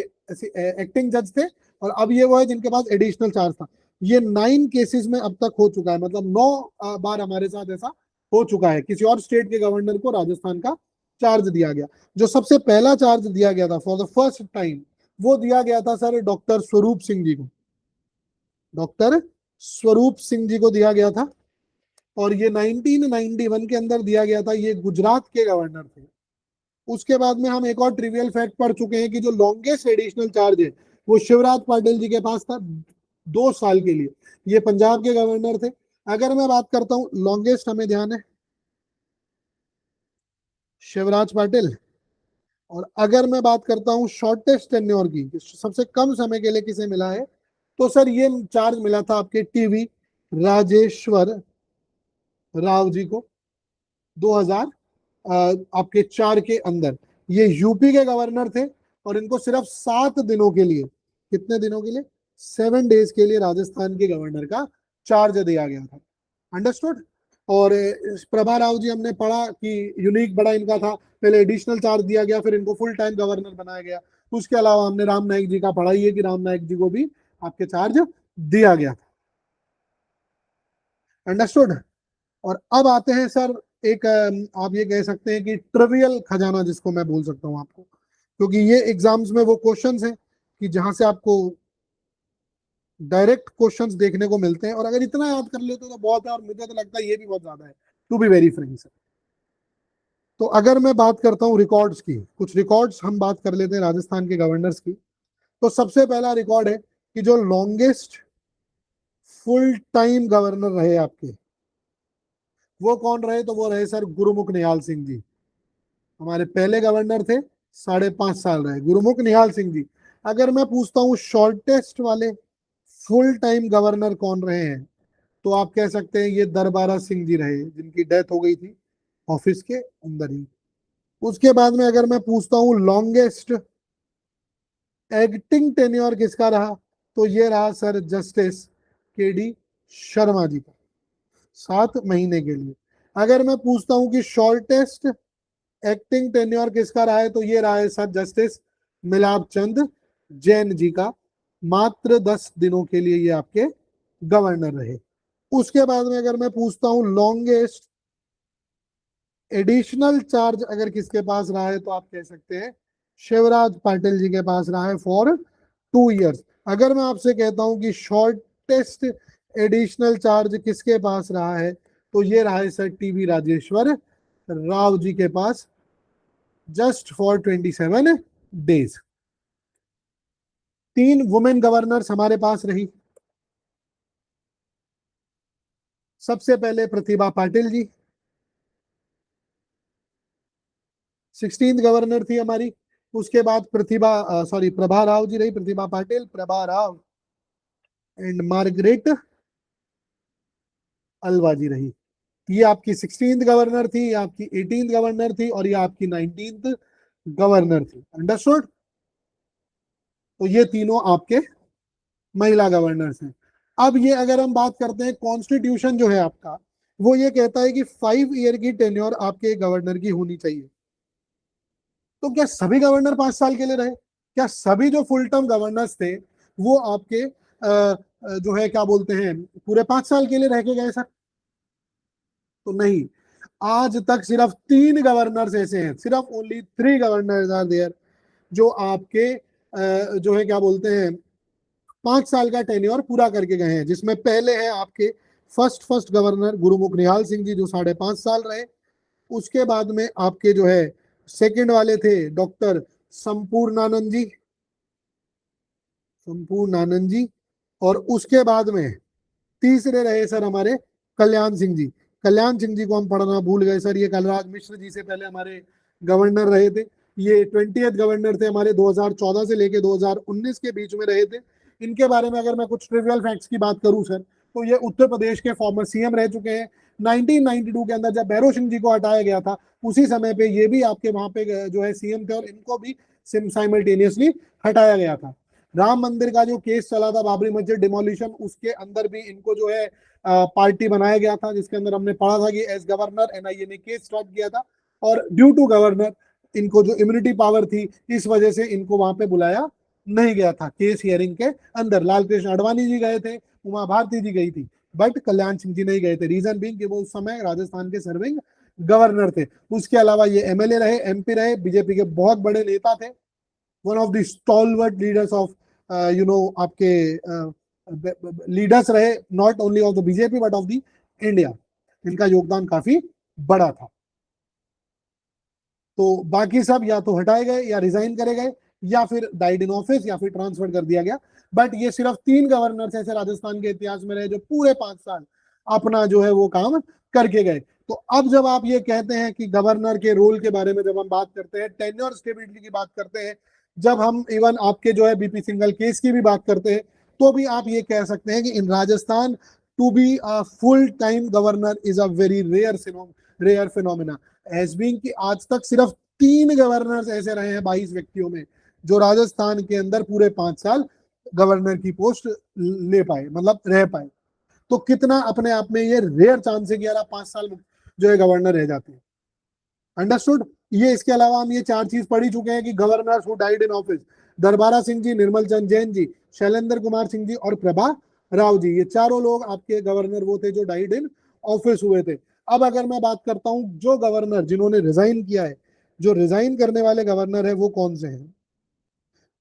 एक्टिंग जज थे, और अब ये वो है जिनके पास एडिशनल चार्ज था। ये 9 केसेस में अब तक हो चुका है, मतलब 9 बार हमारे साथ ऐसा हो चुका है, किसी और स्टेट के गवर्नर को राजस्थान का चार्ज दिया गया। जो सबसे पहला चार्ज दिया गया था फॉर द फर्स्ट टाइम, वो दिया गया था सर डॉक्टर स्वरूप सिंह जी को, डॉक्टर स्वरूप सिंह जी को दिया गया था। और ये 1991 के अंदर दिया गया था, ये गुजरात के गवर्नर थे। उसके बाद में हम एक और ट्रिवियल फैक्ट पढ़ चुके हैं कि जो लॉन्गेस्ट एडिशनल चार्ज है वो शिवराज पाटिल जी के पास था 2 साल के लिए, ये पंजाब के गवर्नर थे। अगर मैं बात करता हूँ लॉन्गेस्ट, हमें ध्यान है शिवराज पाटिल। और अगर मैं बात करता हूँ शॉर्टेस्ट टेन्योर की, सबसे कम समय के लिए किसे मिला है, तो सर ये चार्ज मिला था आपके टीवी राजेश्वर राव जी को 2000 आपके 4 के अंदर। ये यूपी के गवर्नर थे और इनको सिर्फ 7 दिनों के लिए, कितने दिनों के लिए? 7 डेज के लिए राजस्थान के गवर्नर का चार्ज दिया गया था। अंडरस्टूड। और प्रभा राव जी हमने पढ़ा कि यूनिक बड़ा इनका था, पहले एडिशनल चार्ज दिया गया, फिर इनको फुल टाइम गवर्नर बनाया गया। उसके अलावा हमने राम नाईक जी का पढ़ा ही है कि राम नाईक जी को भी आपके चार्ज दिया गया था। अंडरस्टूड। और अब आते हैं सर एक आप ये कह सकते हैं कि ट्रिवियल खजाना जिसको मैं बोल सकता हूँ आपको, क्योंकि ये एग्जाम्स में वो क्वेश्चंस हैं कि जहां से आपको डायरेक्ट क्वेश्चंस देखने को मिलते हैं, और अगर इतना याद कर लेते तो बहुत है, और मुझे तो लगता है ये भी बहुत ज्यादा है, to be very frank sir. तो अगर मैं बात करता हूँ रिकॉर्ड्स की, कुछ रिकॉर्ड्स हम बात कर लेते हैं राजस्थान के गवर्नर्स की। तो सबसे पहला रिकॉर्ड है कि जो लॉन्गेस्ट फुल टाइम गवर्नर रहे आपके, वो कौन रहे? तो वो रहे सर गुरुमुख निहाल सिंह जी, हमारे पहले गवर्नर थे 5.5 साल रहे। गुरुमुख निहाल सिंह जी। अगर मैं पूछता हूँ शॉर्टेस्ट वाले फुल टाइम गवर्नर कौन रहे हैं, तो आप कह सकते हैं ये दरबारा सिंह जी रहे, जिनकी डेथ हो गई थी ऑफिस के अंदर ही। उसके बाद में अगर मैं पूछता हूँ लॉन्गेस्ट एक्टिंग टेन्योर किसका रहा, तो ये रहा सर जस्टिस के डी शर्मा जी का, 7 महीने के लिए। अगर मैं पूछता हूँ कि शॉर्टेस्ट एक्टिंग टेन्योर किसका रहा है, तो ये रहा है सर जस्टिस मिलाप चंद जैन जी का, मात्र 10 दिनों के लिए ये आपके गवर्नर रहे। उसके बाद में अगर मैं पूछता हूँ लॉन्गेस्ट एडिशनल चार्ज अगर किसके पास रहा है, तो आप कह सकते हैं शिवराज पाटिल जी के पास रहा है फॉर 2 इयर्स। अगर मैं आपसे कहता हूं कि शॉर्टेस्ट एडिशनल चार्ज किसके पास रहा है, तो ये रहा है सर टीवी राजेश्वर राव जी के पास, just for 27 days. 3 women governors हमारे पास रही। सबसे पहले प्रतिभा पाटिल जी 16th गवर्नर थी हमारी। उसके बाद प्रभा राव जी रही, प्रतिभा पाटिल, प्रभा राव एंड मार्गरेट अलवा जी रही। ये आपकी 16th गवर्नर थी, ये आपकी 18th गवर्नर थी, और ये आपकी 19th गवर्नर थी। अंडरस्टूड। तो ये तीनों आपके महिला गवर्नर्स हैं। अब ये अगर हम बात करते हैं कॉन्स्टिट्यूशन जो है आपका, वो ये कहता है कि 5 ईयर की टेन्योर आपके गवर्नर की होनी चाहिए। तो क्या सभी गवर्नर 5 साल के लिए रहे? क्या सभी जो फुल टर्म गवर्नर्स थे वो आपके जो है क्या बोलते हैं पूरे 5 साल के लिए रह के गए सर? तो नहीं। आज तक सिर्फ 3 गवर्नर्स ऐसे हैं, सिर्फ ओनली 3 गवर्नर्स आर देयर जो आपके जो है क्या बोलते हैं 5 साल का टेन्योर पूरा करके गए हैं। जिसमें पहले है आपके फर्स्ट गवर्नर गुरुमुख निहाल सिंह जी जो 5.5 साल रहे। उसके बाद में आपके जो है सेकंड वाले थे डॉक्टर संपूर्णानंद जी, संपूर्णानंद जी। और उसके बाद में तीसरे रहे सर हमारे कल्याण सिंह जी। कल्याण सिंह जी को हम पढ़ना भूल गए सर, ये कलराज मिश्र जी से पहले हमारे गवर्नर रहे थे। ये 20th गवर्नर थे हमारे, 2014 से लेके 2019 के बीच में रहे थे। इनके बारे में अगर मैं कुछ ट्रिवियल फैक्ट्स की बात करूं सर, तो ये उत्तर प्रदेश के फॉर्मर सीएम रह चुके हैं। 1992 के अंदर जब भैरव सिंह जी को हटाया गया था, उसी समय पे ये भी आपके वहां पे जो है सीएम थे, और इनको भी साइमल्टेनियसली हटाया गया था। राम मंदिर का जो केस चला था, बाबरी मस्जिद डिमोलिशन, उसके अंदर भी इनको जो है पार्टी बनाया गया था, जिसके अंदर हमने पढ़ा था कि एज गवर्नर एनआईए ने केस स्टार्ट किया था, और ड्यू टू गवर्नर इनको जो इम्यूनिटी पावर थी, इस वजह से इनको वहां पे बुलाया नहीं गया था केस हियरिंग के अंदर। लाल कृष्ण आडवाणी जी गए थे, उमा भारती जी गई थी, बट कल्याण सिंह जी नहीं गए थे। रीजन बीइंग कि वो उस समय राजस्थान के सर्विंग गवर्नर थे। उसके अलावा ये एमएलए रहे, एमपी रहे, बीजेपी के बहुत बड़े नेता थे, one of the stalwart leaders of आपके लीडर्स रहे, not only of the BJP but of the India. इनका योगदान काफी बड़ा था। तो बाकी सब या तो हटाए गए या रिजाइन करे गए, या फिर डाइड इन ऑफिस, या फिर ट्रांसफर कर दिया गया। बट ये सिर्फ 3 गवर्नर्स ऐसे राजस्थान के इतिहास में रहे जो पूरे 5 साल अपना जो है वो काम करके गए। तो अब जब आप ये कहते हैं कि गवर्नर के रोल के बारे में जब हम बात करते हैं, टेन्योर स्टेबिलिटी की बात करते हैं, जब हम इवन आपके जो है बीपी सिंघल केस की भी बात करते हैं, तो भी आप ये कह सकते हैं कि in Rajasthan to be a full time governor is a very rare phenomena. As being कि आज तक सिर्फ 3 गवर्नर्स ऐसे रहे हैं 22 व्यक्तियों में जो राजस्थान के अंदर पूरे 5 साल गवर्नर की पोस्ट ले पाए, मतलब रह पाए। तो कितना अपने आप में ये रेयर चांस है कि यार आप 5 साल जो है गवर्नर रह जाते हैं। अंडरस्टूड। ये इसके अलावा हम ये 4 चीज पढ़ ही चुके हैं कि governor who died in office, Darbara Singh ji, Nirmal Chand Jain ji, Shailendra Kumar Singh ji और प्रभा राव जी, ये चारों लोग आपके गवर्नर वो थे जो डाइड इन ऑफिस हुए थे। अब अगर मैं बात करता हूं जो गवर्नर जिन्होंने रिजाइन किया है, जो रिजाइन करने वाले गवर्नर है वो कौन से हैं,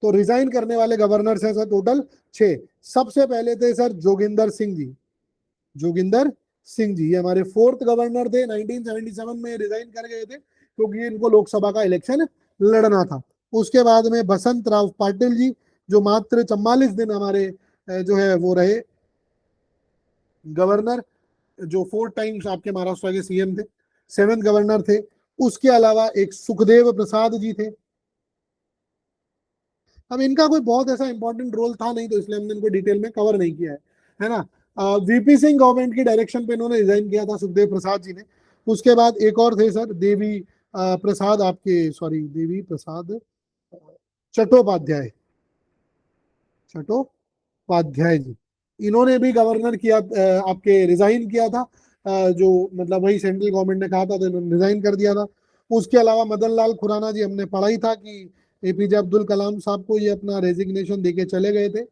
तो रिजाइन करने वाले गवर्नर हैं सर टोटल 6। सबसे पहले थे सर जोगिंदर सिंह जी, जोगिंदर सिंह जी, ये हमारे 4th गवर्नर थे। 1977 में रिजाइन कर गए थे क्योंकि इनको लोकसभा का इलेक्शन लड़ना था। उसके बाद में बसंत राव पाटिल जी जो मात्र 44 दिन हमारे जो है वो रहे गवर्नर, जो 4 टाइम्स आपके महाराष्ट्र के सीएम थे, 7th गवर्नर थे। उसके अलावा एक सुखदेव प्रसाद जी थे, अब इनका कोई बहुत ऐसा इंपॉर्टेंट रोल था नहीं, तो इसलिए हमने इनको डिटेल में कवर नहीं किया है ना। वीपी सिंह गवर्नमेंट की डायरेक्शन पे इन्होंने रिजाइन किया था, सुखदेव प्रसाद जी ने। उसके बाद एक और थे सर, देवी प्रसाद, आपके सॉरी देवी प्रसाद चट्टोपाध्याय, चट्टोपाध्याय जी। इन्होंने भी गवर्नर किया, आपके रिजाइन किया था। जो मतलब वही सेंट्रल गवर्नमेंट ने कहा था तो इन्होंने रिजाइन कर दिया था। उसके अलावा मदन लाल खुराना जी, हमने पढ़ा ही था कि एपीजे अब्दुल कलाम साहब को ये अपना रेजिग्नेशन देके चले गए थे,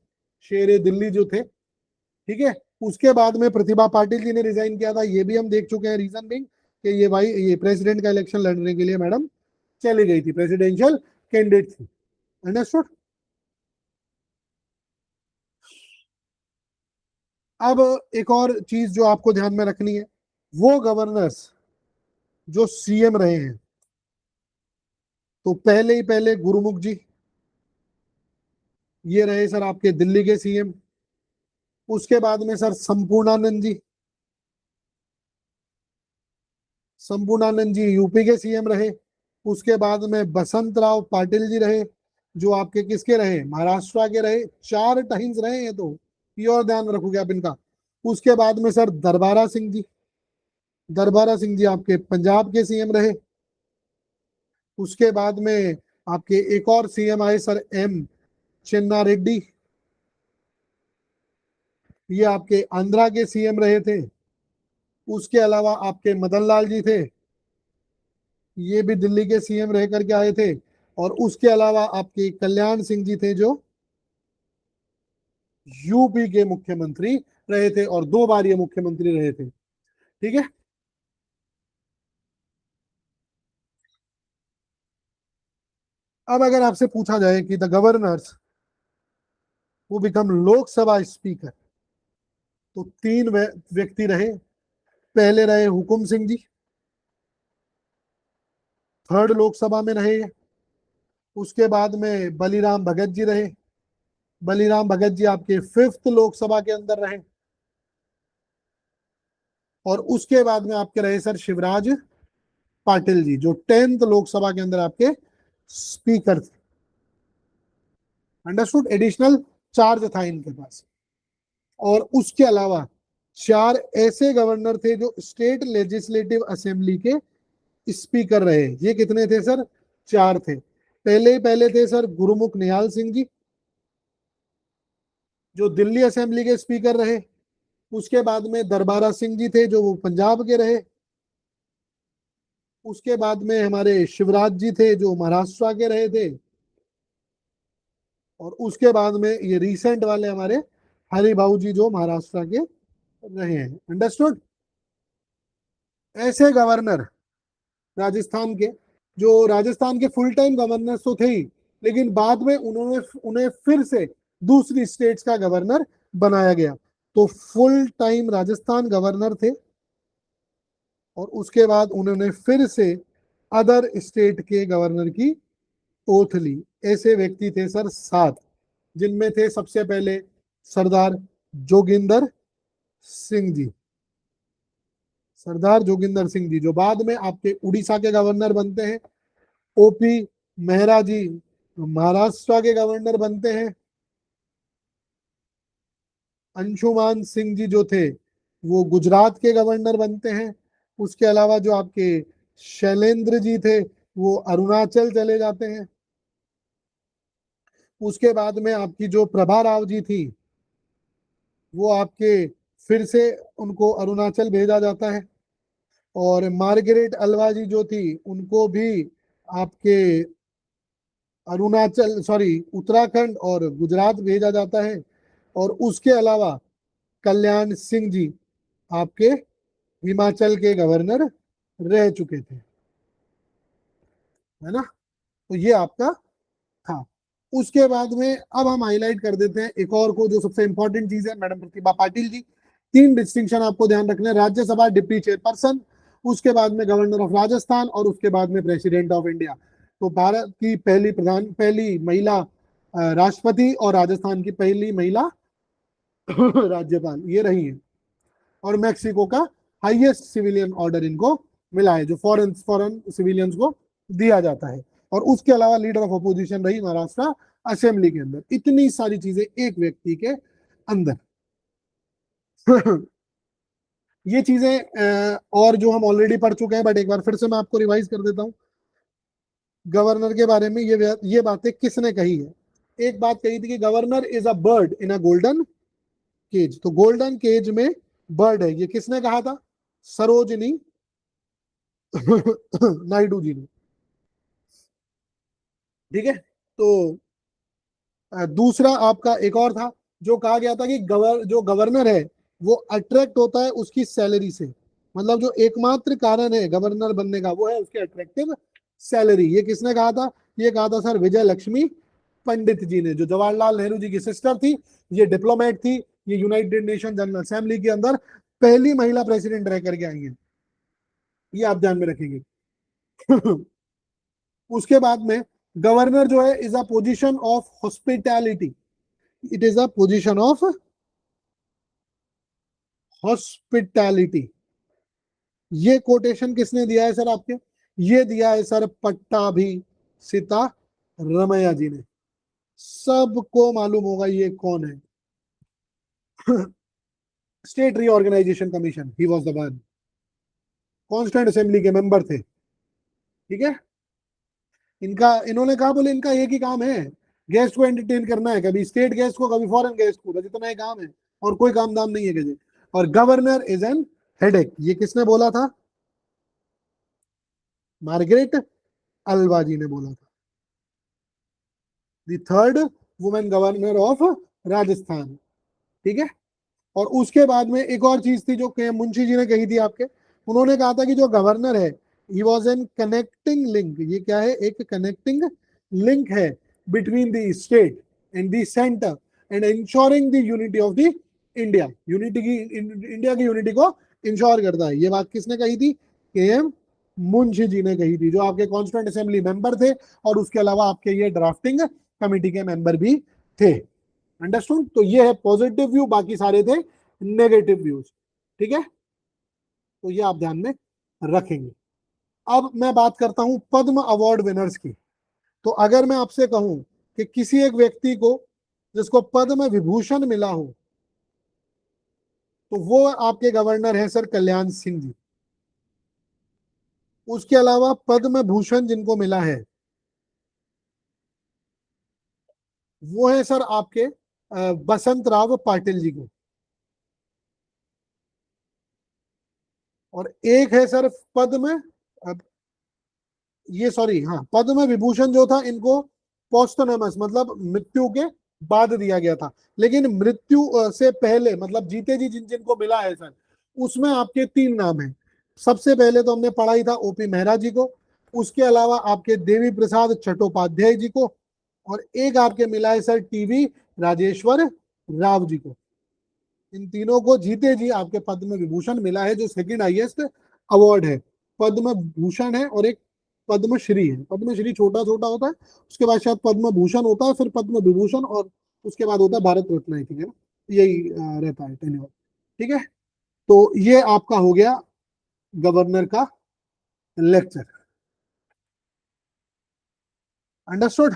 शेर दिल्ली जो थे, ठीक है। उसके बाद में प्रतिभा पाटिल जी ने रिजाइन किया था, ये भी हम देख चुके हैं। रीजन बिंग कि ये भाई ये प्रेसिडेंट का इलेक्शन लड़ने के लिए मैडम चली गई थी, प्रेसिडेंशियल कैंडिडेट थी। अंडरस्टूड। अब एक और चीज जो आपको ध्यान में रखनी है, वो गवर्नर्स जो सीएम रहे हैं, तो पहले ही पहले गुरुमुख जी, ये रहे सर आपके दिल्ली के सीएम। उसके बाद में सर संपूर्णानंद जी, संपूर्णानंद जी यूपी के सीएम रहे। उसके बाद में बसंत राव पाटिल जी रहे, जो आपके किसके रहे, महाराष्ट्र के रहे। 4 टाइम्स रहे हैं, तो ये और ध्यान रखोगे आप इनका। उसके बाद में सर दरबारा सिंह जी, दरबारा सिंह जी आपके पंजाब के सीएम रहे। उसके बाद में आपके एक और सीएम आए सर, एम चेन्ना रेड्डी, ये आपके आंध्रा के सीएम रहे थे। उसके अलावा आपके मदन लाल जी थे, ये भी दिल्ली के सीएम रह करके आए थे। और उसके अलावा आपके कल्याण सिंह जी थे, जो यूपी के मुख्यमंत्री रहे थे और 2 बार ये मुख्यमंत्री रहे थे, ठीक है। अब अगर आपसे पूछा जाए कि द गवर्नर्स वो बिकम लोकसभा स्पीकर, तो 3 व्यक्ति रहे। पहले रहे हुकुम सिंह जी, थर्ड लोकसभा में रहे। उसके बाद में बलीराम भगत जी रहे, बलीराम भगत जी आपके 5th लोकसभा के अंदर रहे। और उसके बाद में आपके रहे सर शिवराज पाटिल जी, जो 10th लोकसभा के अंदर आपके स्पीकर थे। अंडरस्टूड। एडिशनल चार्ज था इनके पास। और उसके अलावा 4 ऐसे गवर्नर थे जो स्टेट लेजिस्लेटिव असेंबली के स्पीकर रहे। ये कितने थे सर, 4 थे। पहले थे सर गुरुमुख निहाल सिंह जी, जो दिल्ली असेंबली के स्पीकर रहे। उसके बाद में दरबारा सिंह जी थे, जो वो पंजाब के रहे। उसके बाद में हमारे शिवराज जी थे, जो महाराष्ट्र के रहे थे। और उसके बाद में ये रिसेंट वाले हमारे हरिभाऊ जी, जो महाराष्ट्र के रहे हैं। अंडरस्टूड। ऐसे गवर्नर राजस्थान के, जो राजस्थान के फुल टाइम गवर्नर तो थे ही, लेकिन बाद में उन्होंने उन्हें फिर से दूसरी स्टेट्स का गवर्नर बनाया गया। तो फुल टाइम राजस्थान गवर्नर थे, और उसके बाद उन्होंने फिर से अदर स्टेट के गवर्नर की ओथ ली। ऐसे व्यक्ति थे सर 7, जिनमें थे सबसे पहले सरदार जोगिंदर सिंह जी, सरदार जोगिंदर सिंह जी, जो बाद में आपके उड़ीसा के गवर्नर बनते हैं। ओपी मेहरा जी महाराष्ट्र के गवर्नर बनते हैं। अंशुमान सिंह जी जो थे, वो गुजरात के गवर्नर बनते हैं। उसके अलावा जो आपके शैलेंद्र जी थे, वो अरुणाचल चले जाते हैं। उसके बाद में आपकी जो प्रभा राव जी थी, वो आपके फिर से उनको अरुणाचल भेजा जाता है। और मार्गरेट अलवा जी जो थी, उनको भी आपके अरुणाचल सॉरी उत्तराखंड और गुजरात भेजा जाता है। और उसके अलावा कल्याण सिंह जी आपके हिमाचल के गवर्नर रह चुके थे, है ना। तो ये आपका था। उसके बाद में अब हम हाईलाइट कर देते हैं एक और को, जो सबसे इंपॉर्टेंट चीज है, मैडम प्रतिभा पाटिल जी। 3 डिस्टिंक्शन आपको ध्यान रखना है, राज्यसभा डिप्टी चेयरपर्सन, उसके बाद में गवर्नर ऑफ राजस्थान, और उसके बाद में प्रेसिडेंट ऑफ इंडिया। तो भारत की पहली महिला राष्ट्रपति और राजस्थान की पहली महिला राज्यपाल ये रही है। और मैक्सिको का हाईएस्ट सिविलियन ऑर्डर इनको मिला है, जो फॉरेन फॉरेन सिविलियंस को दिया जाता है। और उसके अलावा लीडर ऑफ अपोजिशन रही महाराष्ट्र असेंबली के अंदर। इतनी सारी चीजें एक व्यक्ति के अंदर। ये चीजें और जो हम ऑलरेडी पढ़ चुके हैं, बट एक बार फिर से मैं आपको रिवाइज कर देता हूँ। गवर्नर के बारे में ये बातें किसने कही है? एक बात कही थी कि governor is a bird in a golden cage. तो गोल्डन केज में बर्ड है, ये किसने कहा था? सरोजिनी नायडू जी ने। ठीक है। तो दूसरा आपका एक और था, जो कहा गया था कि जो गवर्नर है वो अट्रैक्ट होता है उसकी सैलरी से। मतलब जो एकमात्र कारण है गवर्नर बनने का वो है उसकी अट्रैक्टिव सैलरी। ये किसने कहा था? ये कहा था सर विजय लक्ष्मी पंडित जी ने, जो जवाहरलाल नेहरू जी की सिस्टर थी, ये डिप्लोमेट थी, ये यूनाइटेड नेशन जनरल असेंबली के अंदर पहली महिला प्रेसिडेंट रह करके आई है। ये आप ध्यान में रखेंगे। उसके बाद में गवर्नर जो है is a position of hospitality. It is a position of hospitality. ये कोटेशन किसने दिया है सर आपके? ये दिया है सर पट्टाभी सीता रमैया जी ने। सबको मालूम होगा ये कौन है। State reorganisation commission, he was the one. Constituent assembly के मेंबर थे। ठीक है। इनका, इन्होंने कहा बोले इनका एक ही काम है, गेस्ट को एंटरटेन करना है, कभी स्टेट गेस्ट को कभी फॉरेन गेस्ट को, बस इतना ही काम है, और कोई काम दाम नहीं है किसी। और गवर्नर इज एन हेडेक, ये किसने बोला था? मार्गरेट अल्वा जी ने बोला था। The third women governor of Rajasthan. ठीक है। और उसके बाद में एक और चीज थी जो मुंशी जी ने कही थी आपके। उन्होंने कहा था कि जो गवर्नर है he was an connecting link. ये क्या है? एक कनेक्टिंग लिंक है between the state and the centre and ensuring the unity of the India. Unity की, इंडिया की यूनिटी को इंश्योर करता है। ये बात किसने कही थी? के एम मुंशी जी ने कही थी, जो आपके कॉन्स्टिट्यूंट असेंबली मेंबर थे और उसके अलावा आपके ये ड्राफ्टिंग कमेटी के मेंबर भी थे। अंडरस्टूड? तो ये है पॉजिटिव व्यू, बाकी सारे थे नेगेटिव व्यूज। ठीक है। तो ये आप ध्यान में रखेंगे। अब मैं बात करता हूं पद्म अवार्ड विनर्स की। तो अगर मैं आपसे कहूं कि किसी एक व्यक्ति को जिसको पद्म विभूषण मिला हो, तो वो आपके गवर्नर है सर कल्याण सिंह जी। उसके अलावा पद्म भूषण जिनको मिला है वो है सर आपके बसंत राव पाटिल जी को। और एक है सर पद्म, ये सॉरी, हाँ, पद्म विभूषण जो था इनको पोस्टोनमस, मतलब मृत्यु के बाद दिया गया था। लेकिन मृत्यु से पहले, मतलब जीते जी जिन जिनको मिला है सर, उसमें आपके तीन नाम हैं। सबसे पहले तो हमने पढ़ा ही था ओपी मेहरा जी को, उसके अलावा आपके देवी प्रसाद चट्टोपाध्याय जी को, और एक आपके मिला है सर टीवी राजेश्वर राव जी को। इन तीनों को जीते जी आपके पद्म विभूषण मिला है, जो सेकंड हाईएस्ट अवार्ड है। पद्म भूषण है और एक पद्मश्री है। पद्मश्री छोटा छोटा होता है, उसके बाद शायद पद्म भूषण होता है, फिर पद्म विभूषण, और उसके बाद होता है भारत रत्न, ठीक है ना? यही रहता है टेन्योर। ठीक है। तो ये आपका हो गया गवर्नर का लेक्चर। अंडरस्टूड?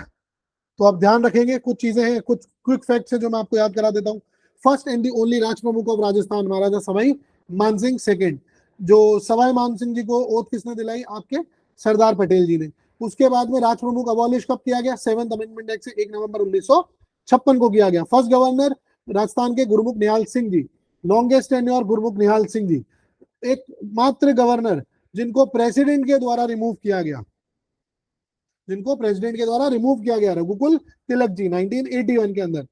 तो आप ध्यान रखेंगे, कुछ चीजें हैं, कुछ क्विक फैक्ट्स हैं जो मैं आपको याद करा देता हूँ। फर्स्ट एंड दी ओनली राज प्रमुख of Rajasthan Maharaja Sawai Mansingh second. जो सवाई मानसिंह जी को ओथ किसने दिलाई? आपके सरदार पटेल जी ने। उसके बाद में राज प्रमुख अबॉलिश कब किया गया? 7th अमेंडमेंट एक्ट से 1 नवंबर 1956 को किया गया। फर्स्ट गवर्नर राजस्थान के गुरुमुख निहाल सिंह जी। लॉन्गेस्ट टेन्योर गुरुमुख निहाल सिंह जी। एक मात्र गवर्नर जिनको प्रेसिडेंट के द्वारा रिमूव किया गया, जिनको प्रेसिडेंट के द्वारा रिमूव किया गया, रघुकुल तिलक जी 1981 के अंदर।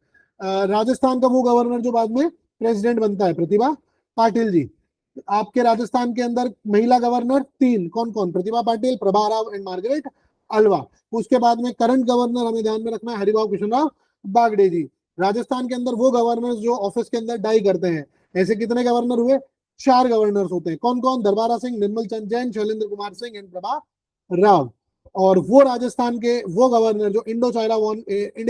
राजस्थान का वो गवर्नर जो बाद में प्रेसिडेंट बनता है, प्रतिभा पाटिल जी। आपके राजस्थान के अंदर महिला गवर्नर तीन, कौन कौन? Pratibha Patil, Prabha Rao and Margaret Alva. उसके बाद में करंट गवर्नर हमें ध्यान में रखना है हरिभाव कृष्णराव बागडे जी। राजस्थान के अंदर वो गवर्नर जो ऑफिस के अंदर डाई करते हैं। ऐसे कितने गवर्नर हुए? 4 गवर्नर्स होते हैं। कौन कौन? दरबारा सिंह, निर्मल चंद जैन, शैलेंद्र कुमार सिंह एंड प्रभा राव। और वो राजस्थान के वो गवर्नर जो इंडिया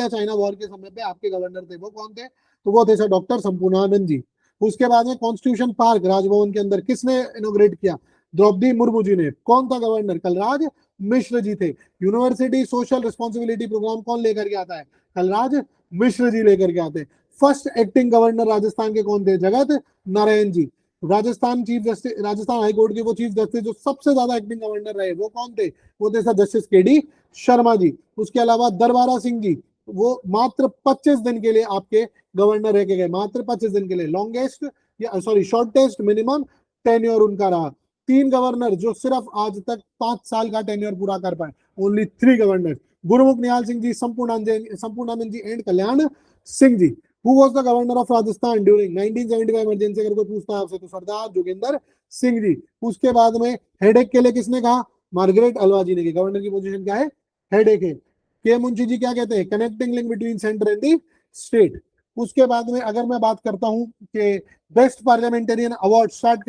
चाइना वॉर के समय पे आपके गवर्नर थे, वो कौन थे? तो वो थे सर डॉक्टर संपूर्णानंद जी। उसके बाद में कॉन्स्टिट्यूशन पार्क राजभवन के अंदर किसने इनोग्रेट किया? द्रौपदी मुर्मू जी ने। कौन था गवर्नर? कलराज मिश्र जी थे। यूनिवर्सिटी सोशल रिस्पॉन्सिबिलिटी प्रोग्राम कौन लेकर के आता है? कलराज मिश्र जी लेकर के आते हैं। फर्स्ट एक्टिंग गवर्नर राजस्थान के कौन थे? Jagat Narayan ji. Rajasthan chief justice, Rajasthan high court के वो चीफ जस्टिस जो सबसे ज्यादा एक्टिंग गवर्नर रहे वो कौन थे? वो थे sir justice KD Sharma ji. उसके अलावा दरबारा सिंह जी, वो मात्र 25 दिन के लिए आपके गवर्नर रह के गए, मात्र 25 दिन के लिए। लॉन्गेस्ट या सॉरी शॉर्टेस्ट मिनिमम टेन्योर उनका रहा। 3 गवर्नर जो सिर्फ आज तक 5 साल का टेन्योर पूरा कर पाए, only 3 governor. Gurmukh Nihal Singh ji, Sampurnanand ji and Kalyan Singh ji. Who was the governor of Rajasthan during 1975 emergency? अगर कोई पूछता है आपसे तो सरदार जोगेंद्र सिंह जी। उसके बाद में हेडेक के लिए किसने कहा? मार्गरेट अल्वा जी ने। गवर्नर की पोजीशन क्या है? हेडेक है। के मुंशी जी क्या कहते हैं? Connecting link between centre and the state. उसके बाद में अगर मैं बात करता हूं कि बेस्ट पार्लियामेंटेरियन अवार्ड स्टार्ट